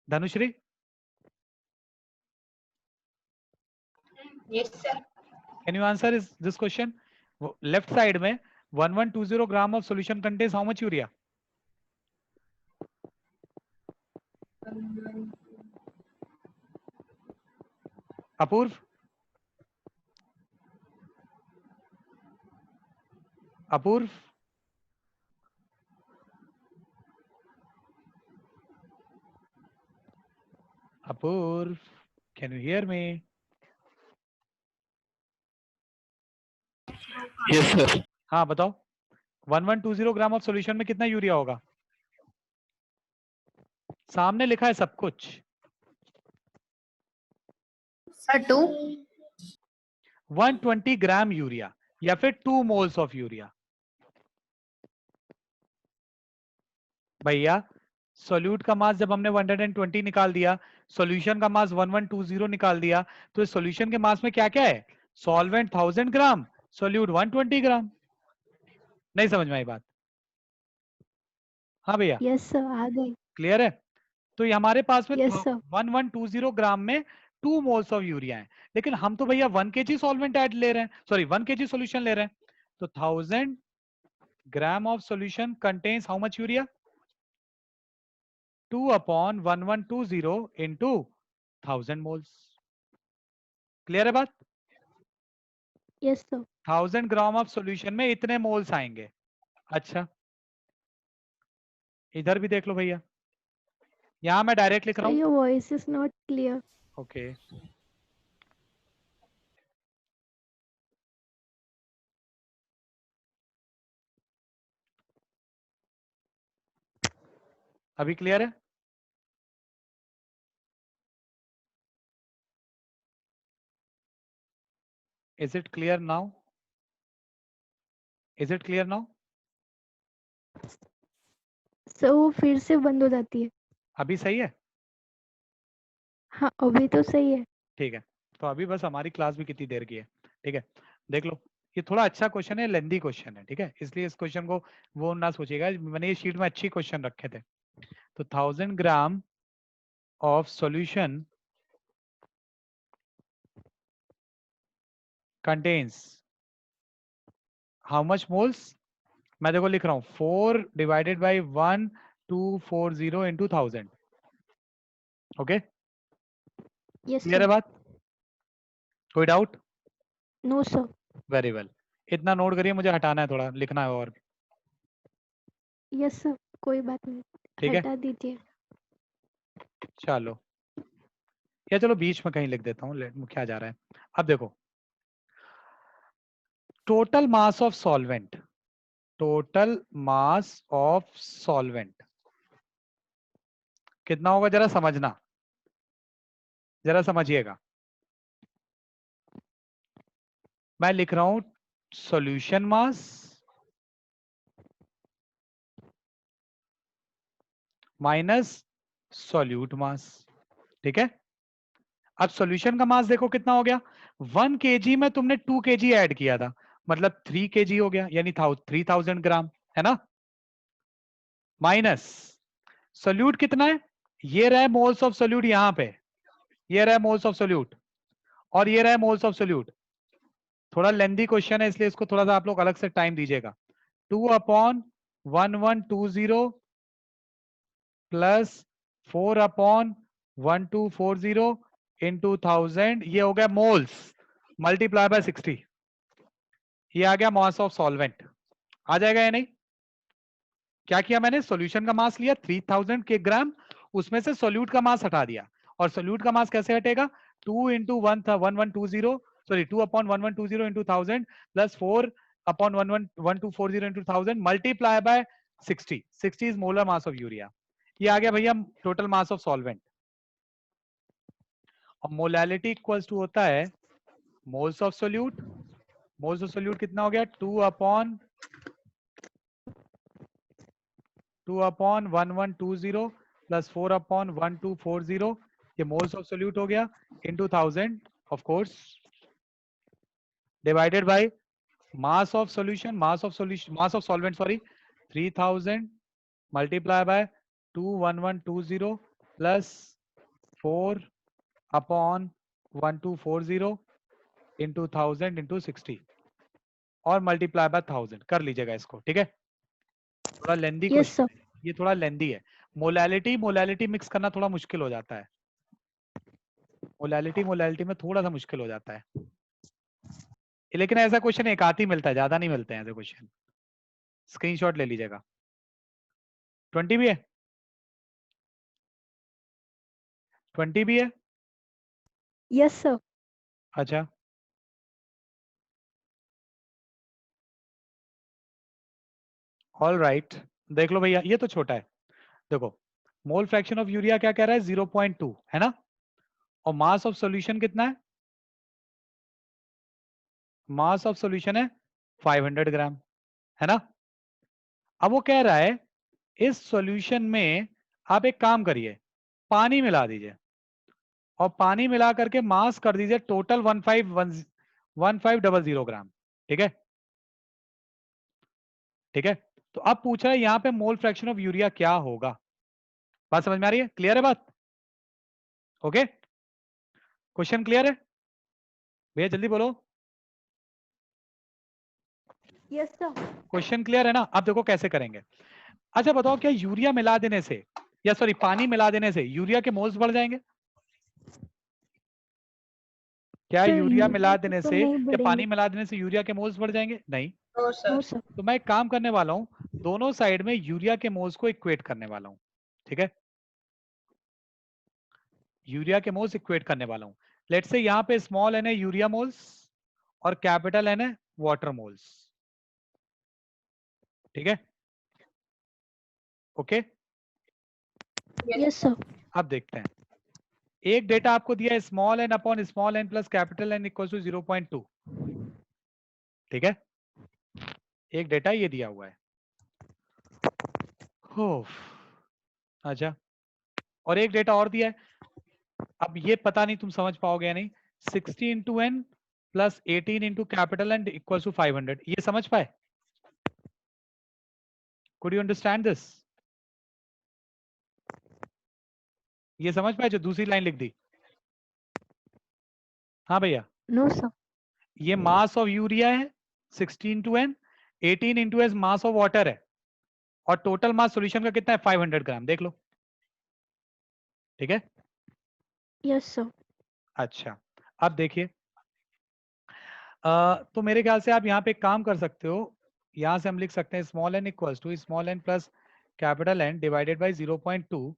S1: Dhanushree,
S2: Yes, sir.
S1: Can you answer is this question, left side में 1120 gram of solution contains how much urea. Apurva, Apurva, Apurva, can you hear me?
S3: Yes sir.
S1: हाँ बताओ, 1120 gram of solution में कितना urea होगा, सामने लिखा है सब कुछ।
S4: सर 2।
S1: 120 ग्राम यूरिया या फिर 2 मोल्स ऑफ यूरिया। भैया सोल्यूट का मास जब हमने 120 निकाल दिया, सॉल्यूशन का मास 1120 निकाल दिया, तो इस सॉल्यूशन के मास में क्या क्या है, सॉल्वेंट 1000 ग्राम, सोल्यूट 120 ग्राम। नहीं समझ में आई बात? हाँ भैया,
S6: Yes, sir. आ गई.
S1: क्लियर है? तो ये हमारे पास में
S6: Yes, sir.
S1: 1120 ग्राम में 2 मोल्स ऑफ यूरिया है, लेकिन हम तो भैया 1 kg सॉल्वेंट ऐड ले रहे हैं, सॉरी 1 kg सॉल्यूशन ले रहे हैं, तो 1000 gram of solution contains how much urea, 2 upon 1120 into 1000 moles। Clear है बात?
S6: Yes, sir.
S1: 1000 gram of solution में इतने मोल्स आएंगे। अच्छा इधर भी देख लो भैया, यहां मैं डायरेक्ट लिख
S6: Sir,
S1: रहा हूं।
S6: your voice is not clear.
S1: Okay अभी क्लियर है? Is it clear now? Is it clear now?
S6: So वो फिर से बंद हो जाती है।
S1: अभी सही है?
S6: हाँ अभी तो सही है।
S1: ठीक है, तो अभी बस हमारी क्लास भी कितनी देर की है, ठीक है, देख लो। ये थोड़ा अच्छा क्वेश्चन है, लेंदी क्वेश्चन है, ठीक है, इसलिए इस क्वेश्चन को वो ना सोचिएगा, मैंने ये शीट में अच्छी क्वेश्चन रखे थे। तो 1000 gram of solution contains how much moles, मैं देखो लिख रहा हूँ 4 divided by 1240 into 1000। Okay,
S6: yes
S1: clear है
S6: सर।
S1: बात? कोई doubt?
S6: No sir.
S1: Very well, इतना नोट करिए, मुझे हटाना है, थोड़ा लिखना है और।
S6: यस सर, कोई बात नहीं,
S1: ठीक है,
S6: हटा दीजिए।
S1: चलो, या चलो बीच में कहीं लिख देता हूँ, क्या जा रहा है। अब देखो, total mass of solvent, total mass of solvent कितना होगा, जरा समझना, जरा समझिएगा। मैं लिख रहा हूं सॉल्यूशन मास माइनस सॉल्यूट मास, ठीक है। अब सॉल्यूशन का मास देखो कितना हो गया, 1 kg में तुमने 2 kg ऐड किया था, मतलब 3 kg हो गया, यानी 3000 ग्राम, है ना। माइनस सॉल्यूट कितना है, ये रहा मोल्स ऑफ सॉल्यूट, यहां पे ये रहा मोल्स ऑफ सॉल्यूट, और ये रहा मोल्स ऑफ सॉल्यूट। थोड़ा लेंदी क्वेश्चन है, इसलिए इसको थोड़ा सा आप लोग अलग से टाइम दीजिएगा। 2/1120 प्लस 4/1240 इंटू 1000, ये हो गया मोल्स, मल्टीप्लाई बाय 60, ये आ गया मास ऑफ सॉल्वेंट। आ जाएगा या नहीं? क्या किया मैंने, सॉल्यूशन का मास लिया 3000 के ग्राम, उसमें से सोल्यूट का मास हटा दिया, और सोल्यूट का मास कैसे हटेगा, 2 into 1120, sorry 2/1120 into 1000 plus 4/1240 into 1000 multiply by 60, 60 is molar mass of urea. ये आ गया भैया टोटल मास ऑफ सॉल्वेंट। और मोलैलिटी इक्वल्स टू होता है moles of solute, moles of solute कितना हो गया, 2/1120 प्लस 4/1240, ये मोल्स ऑफ सोल्यूट हो गया, into 1000 of course, divided by mass of solution, mass of solvent sorry 3000 multiply by 2/1120 plus 4/1240 into 1000 into 60 और मल्टीप्लाई बाय 1000 कर लीजिएगा इसको, ठीक है। थोड़ा लेंदी
S6: यस
S1: क्वेश्चन
S6: सर।
S1: है, ये थोड़ा लेंदी है। मोलैलिटी मिक्स करना थोड़ा मुश्किल हो जाता है, मोलैलिटी में थोड़ा सा मुश्किल हो जाता है, लेकिन ऐसा क्वेश्चन एक आध ही मिलता है, ज्यादा नहीं मिलते हैं ऐसे क्वेश्चन। स्क्रीनशॉट ले लीजिएगा। 20 भी है, 20 भी है,
S6: यस सर।
S1: अच्छा ऑल राइट, देख लो भैया, ये तो छोटा है। देखो मोल फ्रैक्शन ऑफ यूरिया क्या कह रहा है, 0.2 है ना, और मास ऑफ सॉल्यूशन कितना है, मास ऑफ सॉल्यूशन है 500 ग्राम, है ना। अब वो कह रहा है इस सॉल्यूशन में आप एक काम करिए, पानी मिला दीजिए, और पानी मिला करके मास कर दीजिए टोटल 1500 ग्राम, ठीक है, ठीक है। तो अब पूछ रहा है यहाँ पे मोल फ्रैक्शन ऑफ यूरिया क्या होगा, बात समझ में आ रही है, क्लियर है बात? ओके, क्वेश्चन क्लियर है भैया, जल्दी बोलो।
S6: Yes sir.
S1: क्वेश्चन क्लियर है ना? अब देखो कैसे करेंगे। अच्छा बताओ, क्या यूरिया मिला देने से, या सॉरी पानी मिला देने से यूरिया के मोल्स बढ़ जाएंगे? क्या
S6: सर
S1: यूरिया मिला देने
S6: तो
S1: से
S6: नहीं
S1: या पानी
S6: बढ़ेंगे।
S1: मिला देने से यूरिया के मोल्स बढ़ जाएंगे? नहीं।
S2: No,
S6: no
S2: sir.
S6: सर।
S1: तो मैं एक काम करने वाला हूं, दोनों साइड में यूरिया के मोल्स को इक्वेट करने वाला हूं, ठीक है, यूरिया के मोल्स इक्वेट करने वाला हूं। लेट्स से यहां पे स्मॉल एन है यूरिया मोल्स और कैपिटल एन है वाटर मोल्स, ठीक है, ओके।
S6: Yes sir.
S1: अब देखते हैं, एक डेटा आपको दिया है small n upon small n plus capital N equal to 0.2, ठीक है, एक डेटा ये दिया हुआ है। अच्छा, और एक डेटा और दिया है, अब ये पता नहीं तुम समझ पाओगे या नहीं। 60 into n plus 18 into capital N equal to 500, ये समझ पाए? Could you understand this? ये समझ पाए जो दूसरी लाइन लिख दी? हाँ भैया,
S6: नो सर।
S1: ये मास ऑफ यूरिया है 16 into n, 18 into s mass of water है, और टोटल मास सॉल्यूशन का कितना है 500 ग्राम, देख लो। ठीक है,
S6: यस सर।
S1: अच्छा अब देखिए, तो मेरे ख्याल से आप यहाँ पे एक काम कर सकते हो, यहाँ से हम लिख सकते हैं small n equals to small n plus capital N divided by 0.2,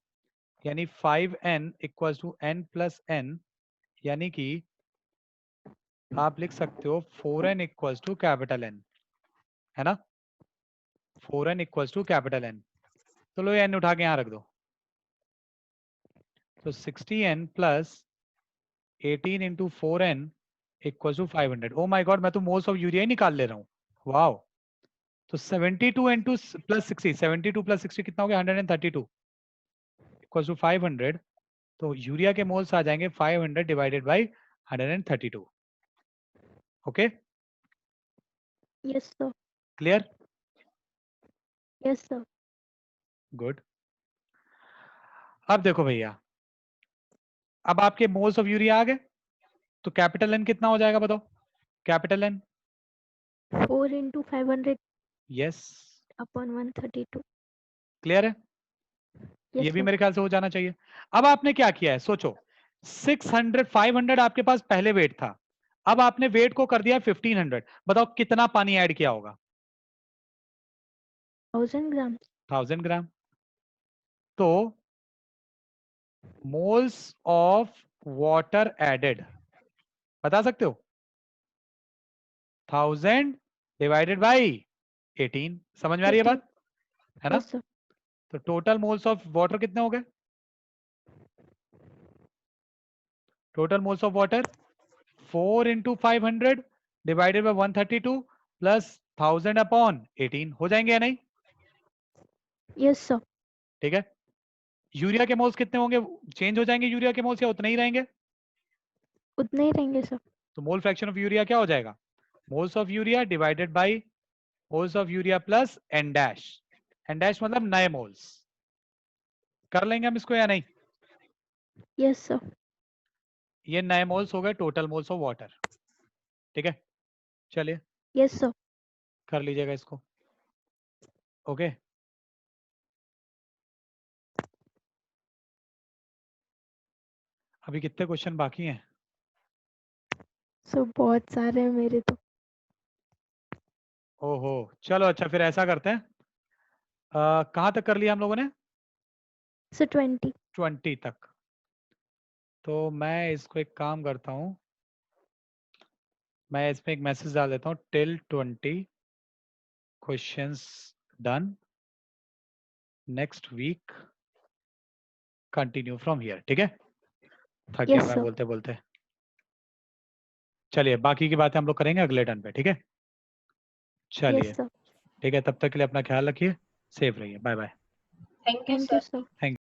S1: यानी 5n equals to n plus n, यानी कि आप लिख सकते हो 4n equals to capital n, है ना? 4n equals to capital n। तो लो ये n उठा के यहाँ रख दो, तो 60n plus 18 into 4n equals to 500। Oh my God, मैं तो मोल्स ऑफ यूरिया ही निकाल ले रहा हूँ, वाओ। तो 72 इंटू प्लस 60, 72 प्लस 60 कितना हो गया 132 इक्वल्स टू 500। तो यूरिया के मोल्स आ जाएंगे 500 divided by 132। Okay,
S6: yes sir.
S1: Clear?
S6: Yes sir.
S1: Good. अब देखो भैया, अब आपके मोल्स ऑफ यूरिया आ गए, तो कैपिटल एन कितना हो जाएगा बताओ? Capital N
S6: 4 into 500
S1: yes,
S6: upon 132।
S1: Clear है?
S6: यस
S1: ये भी
S6: सर।
S1: मेरे ख्याल से हो जाना चाहिए। अब आपने क्या किया है सोचो, 600 500 आपके पास पहले वेट था, अब आपने वेट को कर दिया 1500, बताओ कितना पानी ऐड किया होगा?
S6: 1000 ग्राम।
S1: 1000 ग्राम। तो मोल्स ऑफ वाटर एडेड बता सकते हो? 1000 डिवाइडेड बाई 18। समझ में आ रही है बात? है ना?
S6: Yes sir.
S1: तो टोटल मोल्स ऑफ वाटर कितने हो गए? Total moles of water 4 into 500 divided by 132 plus 1000 upon 18 हो जाएंगे या नहीं?
S6: Yes sir.
S1: ठीक है, यूरिया के मोल्स कितने होंगे? चेंज हो जाएंगे यूरिया के मोल्स या उतने ही रहेंगे?
S6: उतने ही रहेंगे सर।
S1: तो मोल फ्रैक्शन ऑफ यूरिया क्या हो जाएगा? Moles of urea divided by moles of urea plus n dash. N dash मतलब नए मोल्स। कर लेंगे हम इसको या नहीं?
S6: Yes sir.
S1: ये नए मोल्स हो गए टोटल मोल्स ऑफ वाटर। ठीक है, चलिए
S6: यस सर।
S1: कर लीजिएगा इसको। ओके, अभी कितने क्वेश्चन बाकी हैं?
S6: सर बहुत सारे हैं मेरे तो।
S1: ओहो, चलो अच्छा फिर ऐसा करते हैं, कहाँ तक कर लिया हम लोगों ने?
S6: सर 20।
S1: 20 तक। तो मैं इसको एक काम करता हूँ, मैं इसमें एक मैसेज डाल देता हूँ, till 20 questions done, next week continue from here. ठीक है, थक गया
S6: यस
S1: मैं
S6: सर।
S1: बोलते बोलते। चलिए बाकी की बातें हम लोग करेंगे अगले टर्न पे। ठीक है, चलिए
S6: यस सर।
S1: ठीक है, तब तक के लिए अपना ख्याल रखिए, सेफ रहिए, bye bye.
S2: Thank you,
S6: thank
S2: sir.
S6: You sir.
S1: Thank